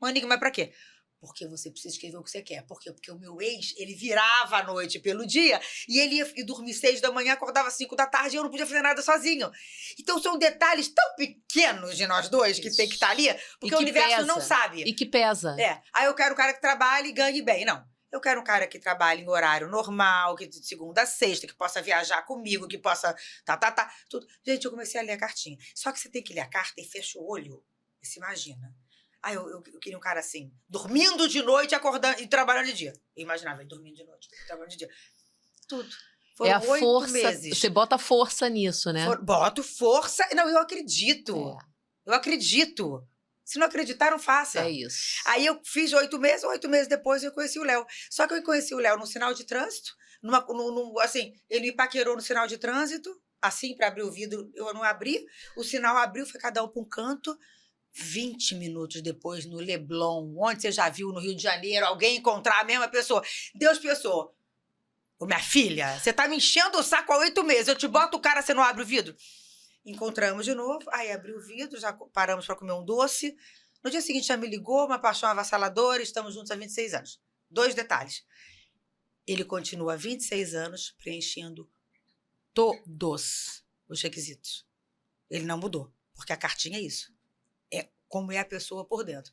Monique, mas pra quê? Porque você precisa escrever o que você quer. Por quê? Porque o meu ex, ele virava a noite pelo dia e ele ia dormir 6 da manhã, acordava 5 da tarde e eu não podia fazer nada sozinho. Então são detalhes tão pequenos de nós dois que tem que estar ali, porque o universo não sabe. E que pesa. Aí eu quero um cara que trabalhe e ganhe bem. Não. Eu quero um cara que trabalhe em horário normal, que de segunda a sexta, que possa viajar comigo, que possa... tudo. Gente, eu comecei a ler a cartinha. Só que você tem que ler a carta e fecha o olho e se imagina. Eu queria um cara assim, dormindo de noite, acordando e trabalhando de dia. Eu imaginava ele dormindo de noite, trabalhando de dia. Tudo. Foram 8 meses. Você bota força nisso, né? Boto força. Não, eu acredito. Eu acredito. Se não acreditar, não faça. É isso. Aí eu fiz 8 meses, 8 meses depois eu conheci o Léo. Só que eu conheci o Léo num sinal de trânsito, assim, ele me paquerou no sinal de trânsito, assim, para abrir o vidro, eu não abri, o sinal abriu, foi cada um para um canto. 20 minutos depois, no Leblon, onde você já viu no Rio de Janeiro, alguém encontrar a mesma pessoa. Deus pensou, ô minha filha, você tá me enchendo o saco há 8 meses, eu te boto o cara, você não abre o vidro? Encontramos de novo, aí abriu o vidro, já paramos para comer um doce. No dia seguinte já me ligou, uma paixão avassaladora, estamos juntos há 26 anos. 2 detalhes. Ele continua há 26 anos preenchendo todos os requisitos. Ele não mudou, porque a cartinha é isso. É como é a pessoa por dentro.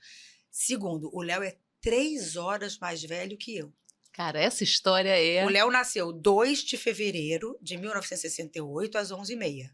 Segundo, o Léo é 3 horas mais velho que eu. Cara, essa história é... O Léo nasceu 2 de fevereiro de 1968, às 11h30.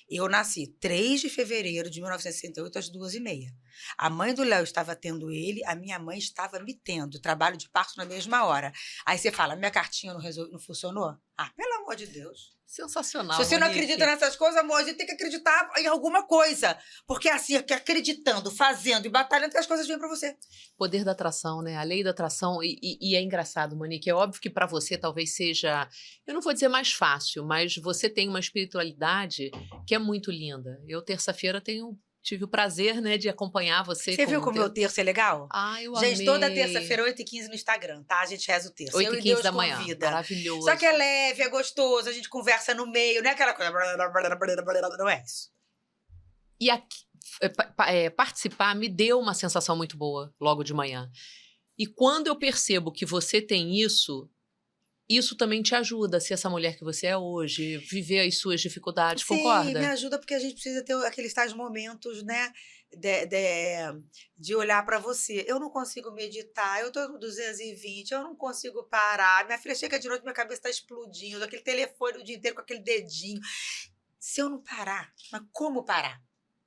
Eu nasci 3 de fevereiro de 1968, às 2h30. A mãe do Léo estava tendo ele, a minha mãe estava me tendo. Trabalho de parto na mesma hora. Aí você fala, minha cartinha não funcionou? Ah, pelo amor de Deus. Sensacional, Se você não Monique. acredita nessas coisas, amor, a gente tem que acreditar em alguma coisa. Porque é assim, que acreditando, fazendo e batalhando, que as coisas vêm pra você. Poder da atração, né? A lei da atração. E é engraçado, Monique. É óbvio que para você talvez seja... Eu não vou dizer mais fácil, mas você tem uma espiritualidade que é muito linda. Eu, terça-feira, tenho tive o prazer, né, de acompanhar você. Você viu como o meu terço é legal? Ah, eu Gente, amei. toda terça-feira, 8h15 no Instagram, tá? A gente reza o terço. 8h15 Eu e Deus da manhã. convida. Maravilhoso. Só que é leve, é gostoso, a gente conversa no meio, não é aquela coisa... Não é isso. E aqui, participar me deu uma sensação muito boa logo de manhã. E quando eu percebo que você tem isso também te ajuda a ser essa mulher que você é hoje, viver as suas dificuldades, Sim, concorda? me ajuda porque a gente precisa ter aqueles tais momentos, né, de olhar para você. Eu não consigo meditar, eu tô com 220, eu não consigo parar. Minha filha chega de noite, minha cabeça está explodindo, aquele telefone o dia inteiro com aquele dedinho. Se eu não parar, mas como parar?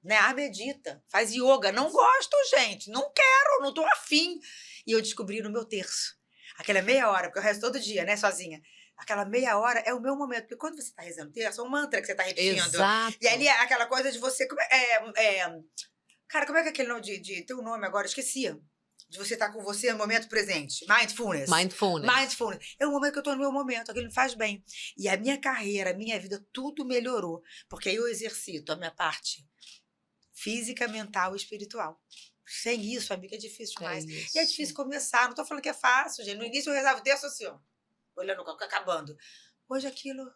Né? Medita, faz yoga. Não gosto, gente, não quero, não tô afim. E eu descobri no meu terço. Aquela meia hora, porque eu rezo todo dia, né, sozinha. Aquela meia hora é o meu momento. Porque quando você está rezando terço, é um mantra que você está repetindo. Exato. E ali é aquela coisa de você... Cara, como é que é aquele nome tem um nome agora? Esqueci. De você estar com você no momento presente. Mindfulness. Mindfulness. É o momento que eu estou no meu momento. Aquilo me faz bem. E a minha carreira, a minha vida, tudo melhorou. Porque aí eu exercito a minha parte física, mental e espiritual. Sem isso, amiga, é difícil demais. E é difícil começar. Não tô falando que é fácil, gente. No início eu rezava o terço assim, ó. Olhando, acabando. Hoje aquilo...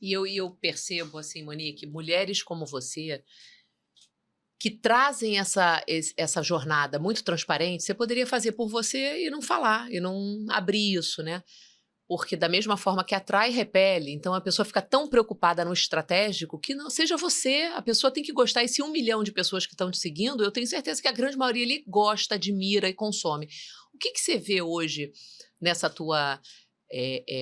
E eu percebo, assim, Monique, mulheres como você, que trazem essa jornada muito transparente, você poderia fazer por você e não falar, e não abrir isso, né? Porque da mesma forma que atrai, repele. Então a pessoa fica tão preocupada no estratégico que não seja você. A pessoa tem que gostar. E se 1 milhão de pessoas que estão te seguindo, eu tenho certeza que a grande maioria ali gosta, admira e consome. O que você vê hoje nessa tua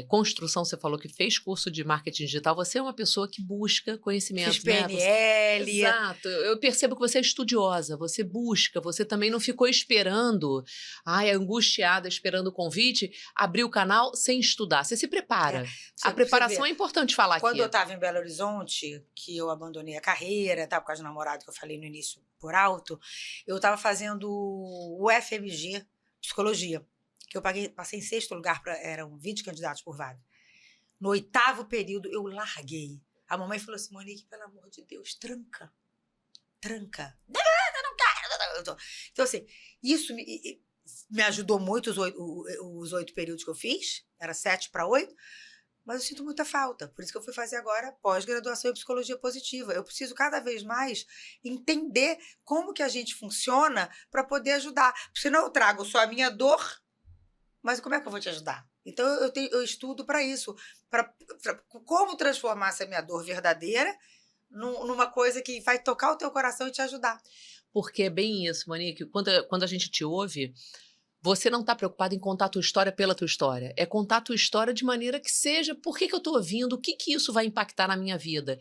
construção? Você falou que fez curso de marketing digital. Você é uma pessoa que busca conhecimento. Fiz PNL. Exato. Eu percebo que você é estudiosa, você busca, você também não ficou esperando, angustiada, esperando o convite, abrir o canal sem estudar. Você se prepara. A preparação é importante falar Quando aqui. eu estava em Belo Horizonte, que eu abandonei a carreira, tá, por causa do namorado que eu falei no início por alto, eu estava fazendo o FMG, Psicologia, que eu passei em 6º lugar, eram 20 candidatos por vaga. No 8º período, eu larguei. A mamãe falou assim, Monique, pelo amor de Deus, tranca. Tranca. Não quero. Então, assim, isso me ajudou muito, os 8 períodos que eu fiz, era 7 para 8, mas eu sinto muita falta. Por isso que eu fui fazer agora pós-graduação em Psicologia Positiva. Eu preciso cada vez mais entender como que a gente funciona para poder ajudar. Porque senão eu trago só a minha dor, mas como é que eu vou te ajudar? Então, eu estudo para isso, para como transformar essa minha dor verdadeira numa coisa que vai tocar o teu coração e te ajudar. Porque é bem isso, Monique. Quando a gente te ouve, você não está preocupado em contar a tua história pela tua história. É contar a tua história de maneira que seja, por que eu estou ouvindo, o que isso vai impactar na minha vida.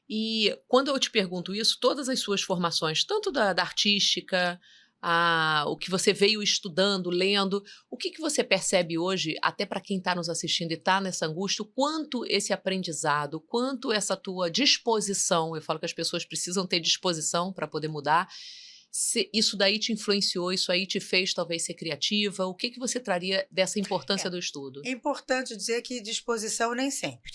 E quando eu te pergunto isso, todas as suas formações, tanto da artística, o que você veio estudando, lendo, o que você percebe hoje, até para quem está nos assistindo e está nessa angústia, o quanto esse aprendizado, quanto essa tua disposição, eu falo que as pessoas precisam ter disposição para poder mudar, se isso daí te influenciou, isso aí te fez talvez ser criativa, o que você traria dessa importância do estudo? É importante dizer que disposição nem sempre.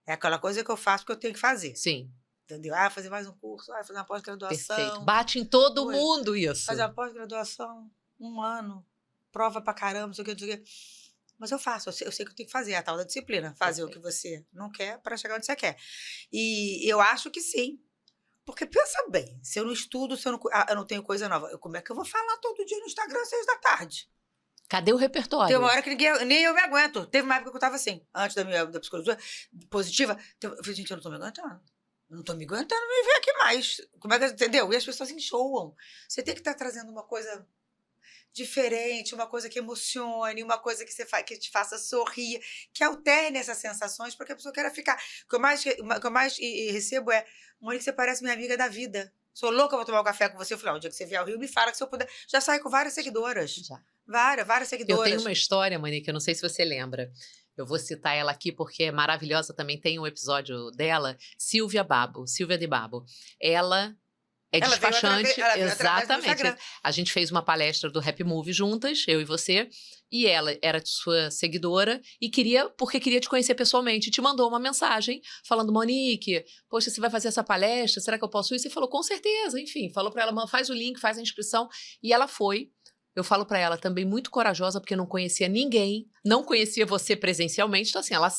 É aquela coisa que eu faço porque eu tenho que fazer. Sim. Entendeu? Fazer mais um curso, fazer uma pós-graduação. Perfeito. Bate em todo mundo isso. Fazer uma pós-graduação, 1 ano, prova pra caramba, não sei o que. Mas eu faço, eu sei que eu tenho que fazer, a tal da disciplina. Fazer o que você não quer para chegar onde você quer. E eu acho que sim. Porque pensa bem, se eu não estudo, se eu não tenho coisa nova, como é que eu vou falar todo dia no Instagram às 6 da tarde? Cadê o repertório? Tem uma hora que nem eu me aguento. Teve uma época que eu tava assim, antes da psicologia positiva, eu falei, gente, eu não tô me aguentando. Eu não tô me aguentando me ver aqui mais. Como é que, entendeu? E as pessoas enjoam. Você tem que estar trazendo uma coisa diferente, uma coisa que emocione, uma coisa que te faça sorrir, que alterne essas sensações, porque a pessoa queira ficar. O que eu mais recebo é, Monique, você parece minha amiga da vida. Sou louca, eu vou tomar um café com você. Eu falei, o dia que você vier ao Rio, me fala que se eu puder. Já saí com várias seguidoras. Já. Várias seguidoras. Eu tenho uma história, Monique, eu não sei se você lembra. Eu vou citar ela aqui porque é maravilhosa também. Tem um episódio dela, Silvia de Babo. Ela é Ela veio despachante, ela veio através do exatamente. Instagram. A gente fez uma palestra do Happy Movie juntas, eu e você, e ela era sua seguidora e porque queria te conhecer pessoalmente, te mandou uma mensagem falando, Monique, poxa, você vai fazer essa palestra, será que eu posso ir? Você falou, com certeza, enfim, falou pra ela, faz o link, faz a inscrição, e ela foi. Eu falo pra ela também muito corajosa, porque não conhecia ninguém, não conhecia você presencialmente, então assim, ela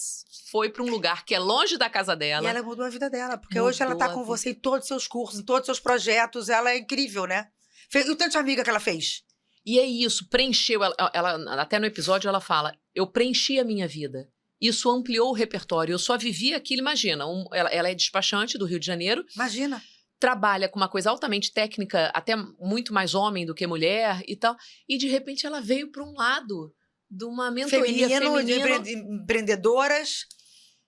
foi pra um lugar que é longe da casa E dela. ela mudou a vida dela, porque hoje ela tá com você em todos os seus cursos, em todos os seus projetos, ela é incrível, né? E o tanto de amiga que ela fez? E é isso, preencheu, até no episódio ela fala, eu preenchi a minha vida. Isso ampliou o repertório, eu só vivia aquilo, imagina, ela é despachante do Rio de Janeiro, Imagina. trabalha com uma coisa altamente técnica, até muito mais homem do que mulher e tal, e de repente ela veio para um lado de uma mentoria feminina. De empreendedoras,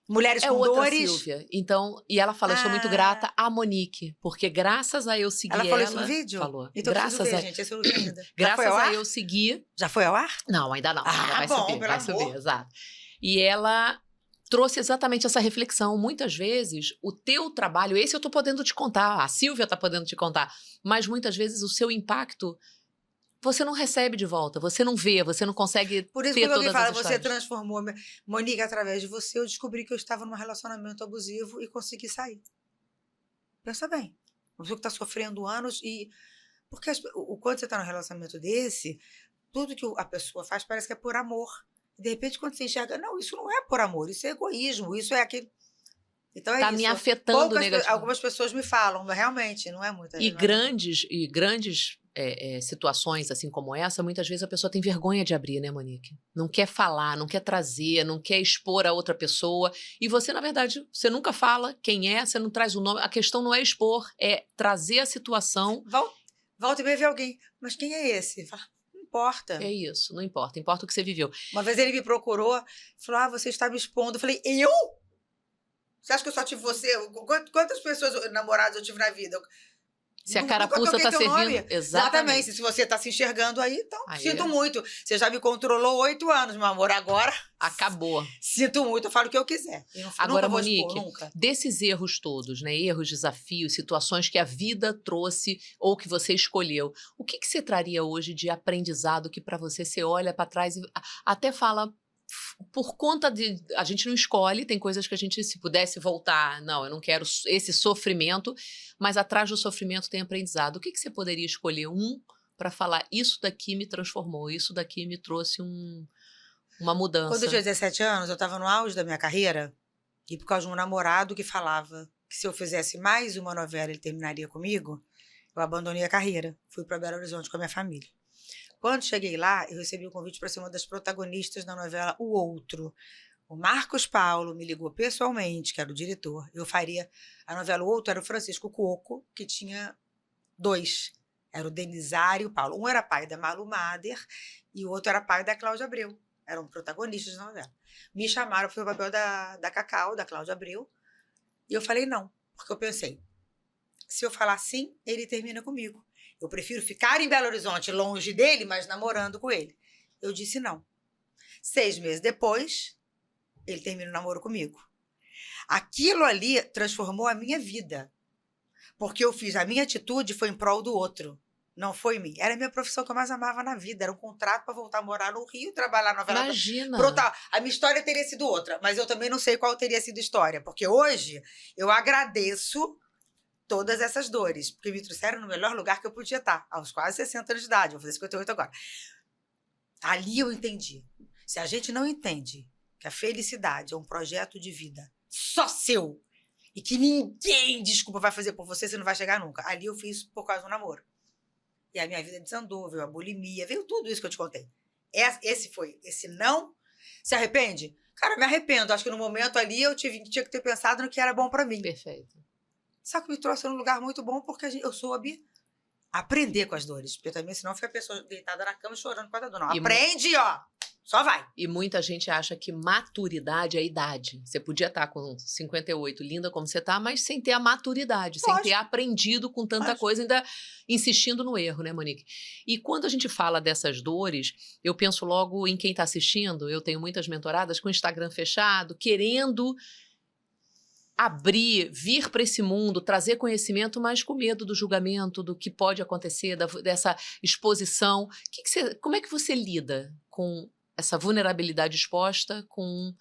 mulheres com outra dores. Silvia. Então, e ela fala, eu sou muito grata à Monique, porque graças a eu seguir ela falou isso no vídeo? Falou. Então graças ver, a gente, esse eu não vi ainda. Graças a eu seguir. Já foi ao ar? Não, ainda não. Ainda vai bom, subir, pelo vai amor. subir, exato. E ela trouxe exatamente essa reflexão. Muitas vezes, o teu trabalho, esse eu tô podendo te contar, a Silvia tá podendo te contar, mas muitas vezes o seu impacto você não recebe de volta, você não vê, você não consegue Por isso, ter quando alguém todas fala, as você histórias. transformou, Monique, através de você, eu descobri que eu estava num relacionamento abusivo e consegui sair. Pensa bem. Uma pessoa que está sofrendo anos e... Porque quando você está num relacionamento desse, tudo que a pessoa faz parece que é por amor. De repente, quando você enxerga, não, isso não é por amor, isso é egoísmo, isso é aquilo. Então é tá isso. me afetando negativamente. Algumas pessoas me falam, mas realmente, não é muita E grandes situações assim como essa, muitas vezes a pessoa tem vergonha de abrir, né, Monique? Não quer falar, não quer trazer, não quer expor a outra pessoa. E você, na verdade, você nunca fala quem é, você não traz o nome. A questão não é expor, é trazer a situação. Volta e meia ver alguém, mas quem é esse? Fala, não importa. É isso, não importa. Importa o que você viveu. Uma vez ele me procurou, falou, você está me expondo. Eu falei, eu? Você acha que eu só tive você? Quantas pessoas, namorados eu tive na vida? Se a carapuça tá servindo... Exatamente. Se você tá se enxergando aí, então sinto muito. Você já me controlou 8 anos, meu amor. Agora... Acabou. Sinto muito, eu falo o que eu quiser. Agora, Monique, desses erros todos, né? Erros, desafios, situações que a vida trouxe ou que você escolheu, o que você traria hoje de aprendizado que para você olha para trás e até fala... Por conta de... A gente não escolhe, tem coisas que a gente, se pudesse voltar, não, eu não quero esse sofrimento, mas atrás do sofrimento tem aprendizado. O que você poderia escolher para falar, isso daqui me transformou, isso daqui me trouxe uma mudança? Quando eu tinha 17 anos, eu estava no auge da minha carreira, e por causa de um namorado que falava que se eu fizesse mais uma novela, ele terminaria comigo, eu abandonei a carreira, fui para Belo Horizonte com a minha família. Quando cheguei lá, eu recebi o convite para ser uma das protagonistas da novela O Outro. O Marcos Paulo me ligou pessoalmente, que era o diretor. Eu faria a novela O Outro, era o Francisco Cuoco, que tinha 2. Era o Denisário e o Paulo. Um era pai da Malu Mader e o outro era pai da Cláudia Abreu. Eram protagonistas da novela. Me chamaram para o papel da Cacau, da Cláudia Abreu. E eu falei não, porque eu pensei, se eu falar sim, ele termina comigo. Eu prefiro ficar em Belo Horizonte, longe dele, mas namorando com ele. Eu disse não. 6 meses depois, ele termina o namoro comigo. Aquilo ali transformou a minha vida. Porque eu fiz, a minha atitude foi em prol do outro. Não foi em mim. Era a minha profissão que eu mais amava na vida. Era um contrato para voltar a morar no Rio, trabalhar na novela. Imagina! A minha história teria sido outra, mas eu também não sei qual teria sido a história. Porque hoje, eu agradeço todas essas dores, porque me trouxeram no melhor lugar que eu podia estar, aos quase 60 anos de idade, vou fazer 58 agora. Ali eu entendi. Se a gente não entende que a felicidade é um projeto de vida só seu, e que ninguém, desculpa, vai fazer por você não vai chegar nunca. Ali eu fiz por causa do namoro. E a minha vida desandou, veio a bulimia, veio tudo isso que eu te contei. Esse não se arrepende? Cara, me arrependo. Acho que no momento ali eu tinha que ter pensado no que era bom pra mim. Perfeito. Só que me trouxe num lugar muito bom porque eu soube aprender com as dores. Porque também, senão, fica a pessoa deitada na cama chorando por causa da dor. Não, aprende, ó! Só vai. E muita gente acha que maturidade é idade. Você podia estar com 58, linda como você está, mas sem ter a maturidade, sem ter aprendido com tanta coisa, ainda insistindo no erro, né, Monique? E quando a gente fala dessas dores, eu penso logo em quem está assistindo. Eu tenho muitas mentoradas com o Instagram fechado, querendo abrir, vir para esse mundo, trazer conhecimento, mas com medo do julgamento, do que pode acontecer, dessa exposição. Como é que você lida com essa vulnerabilidade exposta, com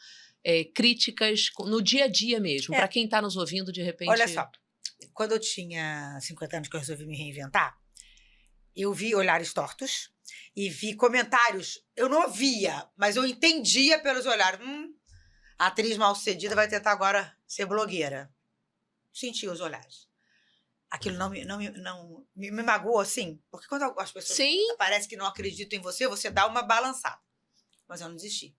críticas no dia a dia mesmo, para quem está nos ouvindo de repente? Olha só, quando eu tinha 50 anos que eu resolvi me reinventar, eu vi olhares tortos e vi comentários. Eu não via, mas eu entendia pelos olhares. A atriz mal-sucedida vai tentar agora ser blogueira. Senti os olhares. Aquilo não me magoou, assim. Porque quando as pessoas parece que não acreditam em você, você dá uma balançada. Mas eu não desisti.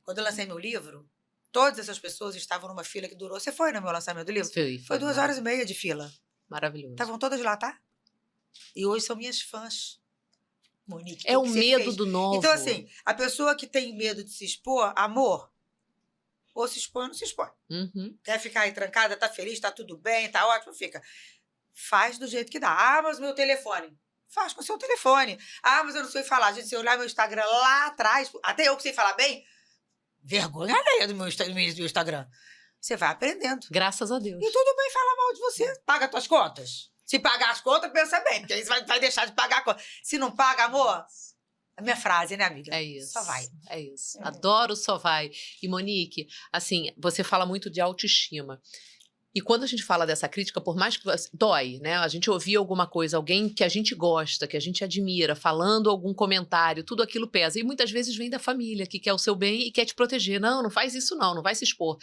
Quando eu lancei meu livro, todas essas pessoas estavam numa fila que durou. Você foi no meu lançamento do livro? Foi 2h30 de fila. Maravilhoso. Estavam todas lá, tá? E hoje são minhas fãs. Monique, é o medo do novo. Então, assim, a pessoa que tem medo de se expor, amor, ou se expõe ou não se expõe. Quer ficar aí trancada, tá feliz, tá tudo bem, tá ótimo, fica. Faz do jeito que dá. Ah, mas o meu telefone. Faz com o seu telefone. Ah, mas eu não sei falar. Gente, se eu olhar meu Instagram lá atrás, até eu que sei falar bem, vergonha alheia do meu Instagram. Você vai aprendendo. Graças a Deus. E tudo bem falar mal de você. Paga tuas contas. Se pagar as contas, pensa bem, porque aí você vai deixar de pagar a conta. Se não paga, amor, a minha frase, né, amiga? É isso. Só vai. É isso. Adoro só vai. E, Monique, assim, você fala muito de autoestima. E quando a gente fala dessa crítica, por mais que dói, né? A gente ouvir alguma coisa, alguém que a gente gosta, que a gente admira, falando algum comentário, tudo aquilo pesa. E muitas vezes vem da família, que quer o seu bem e quer te proteger. Não, não faz isso não vai se expor.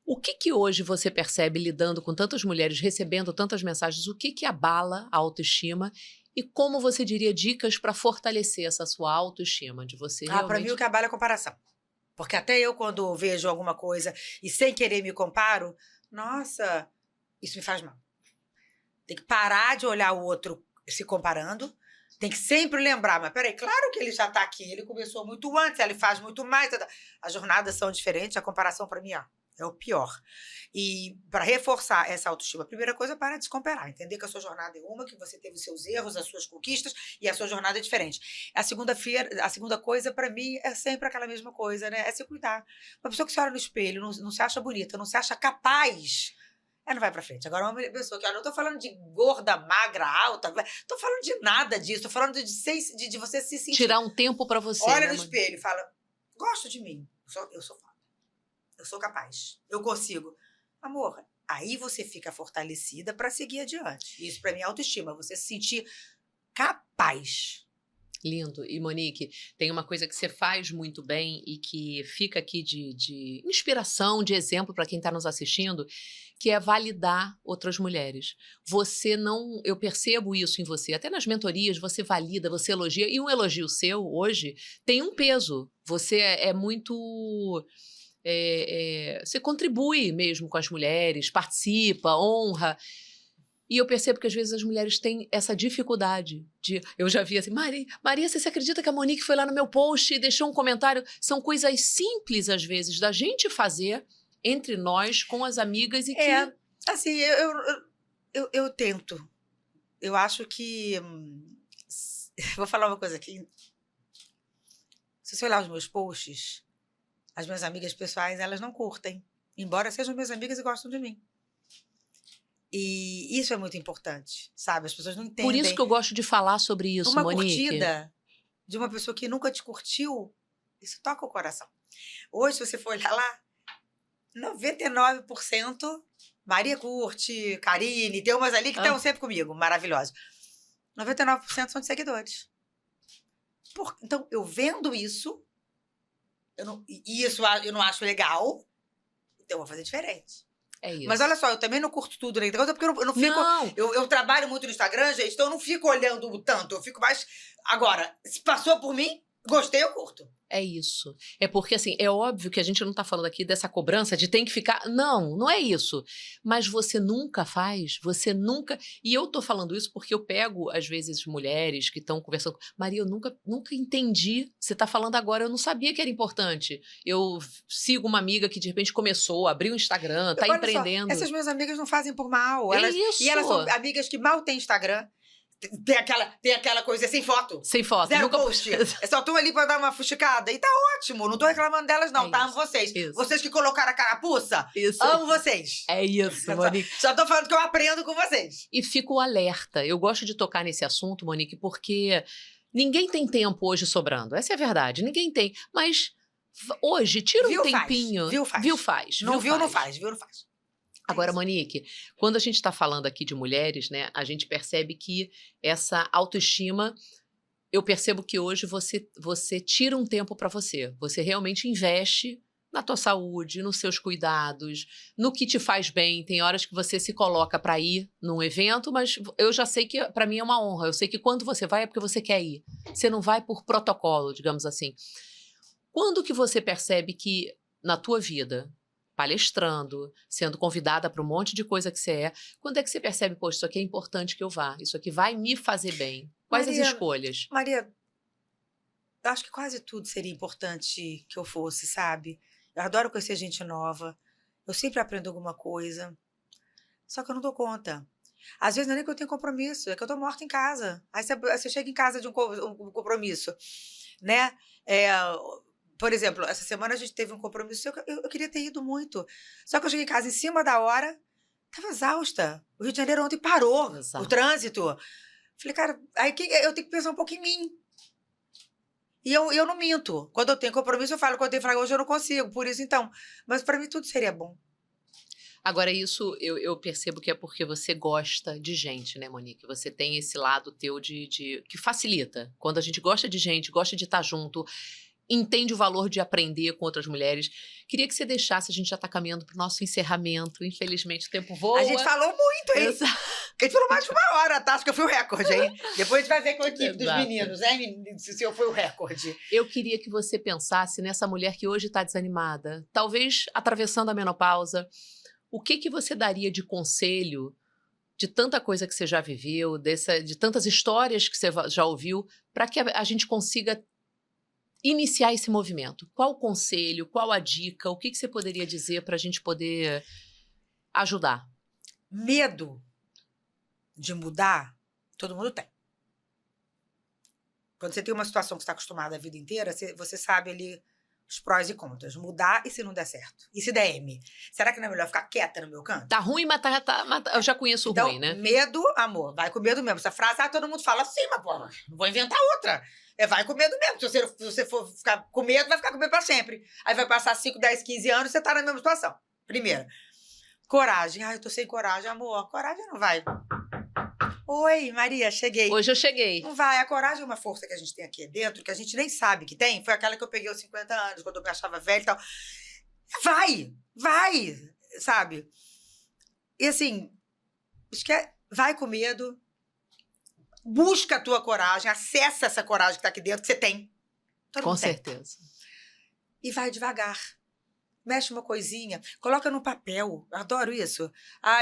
O que hoje você percebe lidando com tantas mulheres, recebendo tantas mensagens, o que abala a autoestima e como você diria dicas para fortalecer essa sua autoestima de você realmente... Para mim o que abala é a comparação. Porque até eu, quando vejo alguma coisa e sem querer me comparo, nossa, isso me faz mal. Tem que parar de olhar o outro se comparando, tem que sempre lembrar, mas peraí, claro que ele já está aqui, ele começou muito antes, ele faz muito mais, as jornadas são diferentes, a comparação para mim, é o pior. E para reforçar essa autoestima, a primeira coisa é parar de se comparar, entender que a sua jornada é uma, que você teve os seus erros, as suas conquistas e a sua jornada é diferente. A segunda coisa, para mim, é sempre aquela mesma coisa, né? É se cuidar. Uma pessoa que se olha no espelho, não se acha bonita, não se acha capaz, ela não vai pra frente. Agora, uma pessoa que, eu não tô falando de gorda, magra, alta, tô falando de nada disso, tô falando de você se sentir. Tirar um tempo pra você. Olha no espelho e fala, gosto de mim, eu sou foda. Eu sou capaz, eu consigo. Amor, aí você fica fortalecida para seguir adiante. Isso para mim é autoestima, você se sentir capaz. Lindo. E, Monique, tem uma coisa que você faz muito bem e que fica aqui de inspiração, de exemplo para quem está nos assistindo, que é validar outras mulheres. Você não... Eu percebo isso em você. Até nas mentorias, você valida, você elogia. E um elogio seu, hoje, tem um peso. Você é muito... você contribui mesmo com as mulheres, participa, honra. E eu percebo que às vezes as mulheres têm essa dificuldade de... Eu já vi assim, Maria, você acredita que a Monique foi lá no meu post e deixou um comentário? São coisas simples, às vezes, da gente fazer entre nós, com as amigas e que... Assim, eu tento. Eu acho que... Vou falar uma coisa aqui. Se você olhar os meus posts... As minhas amigas pessoais, elas não curtem. Embora sejam minhas amigas e gostam de mim. E isso é muito importante, sabe? As pessoas não entendem. Por isso que eu gosto de falar sobre isso, Monique. Uma curtida de uma pessoa que nunca te curtiu, isso toca o coração. Hoje, se você for olhar lá, 99% Maria curte, Karine, tem umas ali que estão sempre comigo, maravilhosas. 99% são de seguidores. Então, eu vendo isso, eu não acho legal, então eu vou fazer diferente. É isso. Mas olha só, eu também não curto tudo na Instagram, porque eu não fico... Eu trabalho muito no Instagram, gente, então eu não fico olhando tanto, eu fico mais... Agora, se passou por mim, gostei, eu curto. É isso. É porque, assim, é óbvio que a gente não tá falando aqui dessa cobrança de tem que ficar... Não é isso. Mas você nunca faz, você nunca... E eu tô falando isso porque eu pego, às vezes, mulheres que estão conversando... Maria, eu nunca entendi. Você tá falando agora, eu não sabia que era importante. Eu sigo uma amiga que, de repente, começou, abriu um Instagram, tá empreendendo. Só, essas minhas amigas não fazem por mal. É isso. E elas são amigas que mal têm Instagram. Tem aquela coisa sem foto. Sem foto. Zero Nunca post. É só tô ali pra dar uma fuxicada. E tá ótimo. Não tô reclamando delas, não. É Tá? isso, Amo vocês. isso. Vocês que colocaram a carapuça, Isso. amo vocês. É isso, Monique. Só tô falando que eu aprendo com vocês. E fico alerta. Eu gosto de tocar nesse assunto, Monique, porque ninguém tem tempo hoje sobrando. Essa é a verdade. Ninguém tem. Mas hoje, tira um tempinho. Viu, faz. Viu, faz. Não viu, não faz. Viu, não faz. Agora, Monique, quando a gente está falando aqui de mulheres, né, a gente percebe que essa autoestima, eu percebo que hoje você tira um tempo para você. Você realmente investe na tua saúde, nos seus cuidados, no que te faz bem. Tem horas que você se coloca para ir num evento, mas eu já sei que para mim é uma honra. Eu sei que quando você vai é porque você quer ir. Você não vai por protocolo, digamos assim. Quando que você percebe que na tua vida, palestrando, sendo convidada para um monte de coisa que você é, quando é que você percebe, poxa, isso aqui é importante que eu vá, isso aqui vai me fazer bem? Quais as escolhas? Maria, eu acho que quase tudo seria importante que eu fosse, sabe? Eu adoro conhecer gente nova, eu sempre aprendo alguma coisa, só que eu não dou conta. Às vezes não é nem que eu tenho compromisso, é que eu tô morta em casa. Aí você chega em casa de um compromisso, né? Por exemplo, essa semana a gente teve um compromisso, eu queria ter ido muito. Só que eu cheguei em casa em cima da hora, tava exausta. O Rio de Janeiro ontem parou, o trânsito. Falei, cara, aí eu tenho que pensar um pouco em mim. E eu não minto. Quando eu tenho compromisso, eu falo, quando eu tenho hoje eu não consigo, por isso então. Mas para mim tudo seria bom. Agora, isso eu percebo que é porque você gosta de gente, né, Monique? Você tem esse lado teu que facilita. Quando a gente gosta de gente, gosta de estar junto, entende o valor de aprender com outras mulheres. Queria que você deixasse, a gente já está caminhando para o nosso encerramento. Infelizmente, o tempo voa. A gente falou muito, hein? A gente falou mais de 1 hora, tá? Acho que eu fui o recorde, hein? Depois a gente vai ver com a equipe dos meninos, hein? Se eu fui o recorde. Eu queria que você pensasse nessa mulher que hoje está desanimada, talvez atravessando a menopausa. O que você daria de conselho, de tanta coisa que você já viveu, de tantas histórias que você já ouviu, para que a gente consiga iniciar esse movimento? Qual o conselho, qual a dica, o que você poderia dizer para a gente poder ajudar? Medo de mudar, todo mundo tem. Quando você tem uma situação que você está acostumada a vida inteira, você sabe ali os prós e contras. Mudar e se não der certo? E se der M? Será que não é melhor ficar quieta no meu canto? Tá ruim, mas eu já conheço o ruim, né? Medo, amor, vai com medo mesmo. Essa frase, todo mundo fala assim, mas pô, não vou inventar outra. Vai com medo mesmo. Se você for ficar com medo, vai ficar com medo pra sempre. Aí vai passar 5, 10, 15 anos e você tá na mesma situação. Primeiro, coragem. Eu tô sem coragem, amor. Coragem não vai. Oi, Maria, cheguei. Hoje eu cheguei. Não vai. A coragem é uma força que a gente tem aqui dentro, que a gente nem sabe que tem. Foi aquela que eu peguei aos 50 anos, quando eu me achava velha e tal. Vai, sabe? E assim, vai com medo, busca a tua coragem, acessa essa coragem que tá aqui dentro, que você tem. Com certeza. E vai devagar. Mexe uma coisinha, coloca no papel. Adoro isso.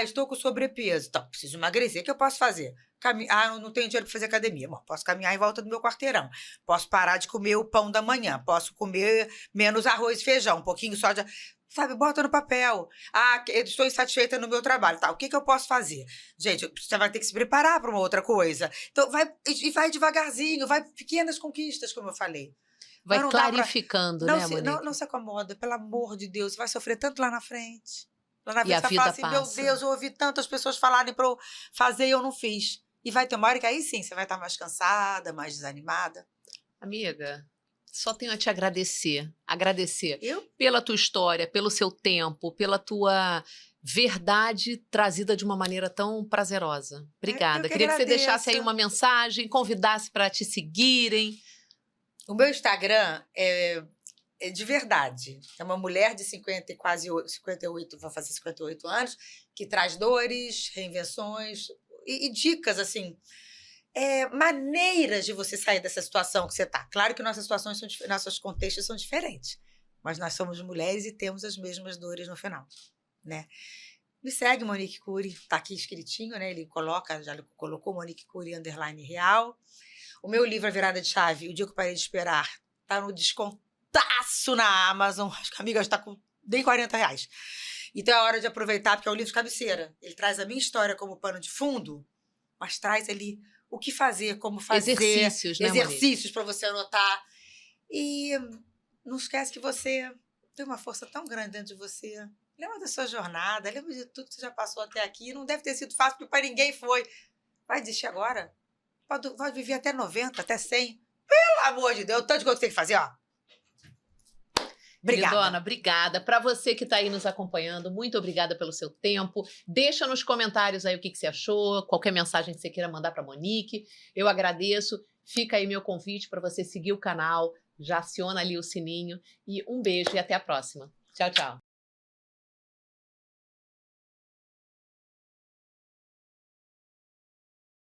Estou com sobrepeso. Então, preciso emagrecer. O que eu posso fazer? Eu não tenho dinheiro para fazer academia. Bom, posso caminhar em volta do meu quarteirão. Posso parar de comer o pão da manhã. Posso comer menos arroz e feijão. Um pouquinho só de... Sabe, bota no papel. Eu estou insatisfeita no meu trabalho. Tá, o que eu posso fazer? Gente, você vai ter que se preparar para uma outra coisa. Então, vai devagarzinho. Vai pequenas conquistas, como eu falei. Vai clarificando, né, Monique? Não se acomoda, pelo amor de Deus. Você vai sofrer tanto lá na frente. Lá na frente você fala assim, passa. Meu Deus, eu ouvi tantas pessoas falarem para eu fazer e eu não fiz. E vai ter uma hora que aí sim, você vai estar mais cansada, mais desanimada. Amiga, só tenho a te agradecer. Agradecer eu? Pela tua história, pelo seu tempo, pela tua verdade trazida de uma maneira tão prazerosa. Obrigada. Queria que você deixasse aí uma mensagem, convidasse para te seguirem. O meu Instagram é de verdade. É uma mulher de 58, vai fazer 58 anos, que traz dores, reinvenções e dicas, assim, maneiras de você sair dessa situação que você está. Claro que nossas situações, nossos contextos são diferentes, mas nós somos mulheres e temos as mesmas dores no final, né? Me segue, Monique Cury, tá aqui escritinho, né? Ele já colocou Monique Cury _real. O meu livro, A Virada de Chave, O Dia que eu Parei de Esperar, tá no descontaço na Amazon. Acho que a amiga está com nem R$40. Então é hora de aproveitar, porque é um livro de cabeceira. Ele traz a minha história como pano de fundo, mas traz ali o que fazer, como fazer. Exercícios, né, Monique? Exercícios para você anotar. E não esquece que você tem uma força tão grande dentro de você. Lembra da sua jornada, lembra de tudo que você já passou até aqui. Não deve ter sido fácil, porque para ninguém foi. Vai desistir agora? Pode viver até 90, até 100. Pelo amor de Deus, o tanto de coisa que você tem que fazer, ó. Obrigada. Queridona, obrigada. Para você que está aí nos acompanhando, muito obrigada pelo seu tempo. Deixa nos comentários aí o que você achou, qualquer mensagem que você queira mandar para Monique. Eu agradeço. Fica aí meu convite para você seguir o canal, já aciona ali o sininho. E um beijo e até a próxima. Tchau, tchau.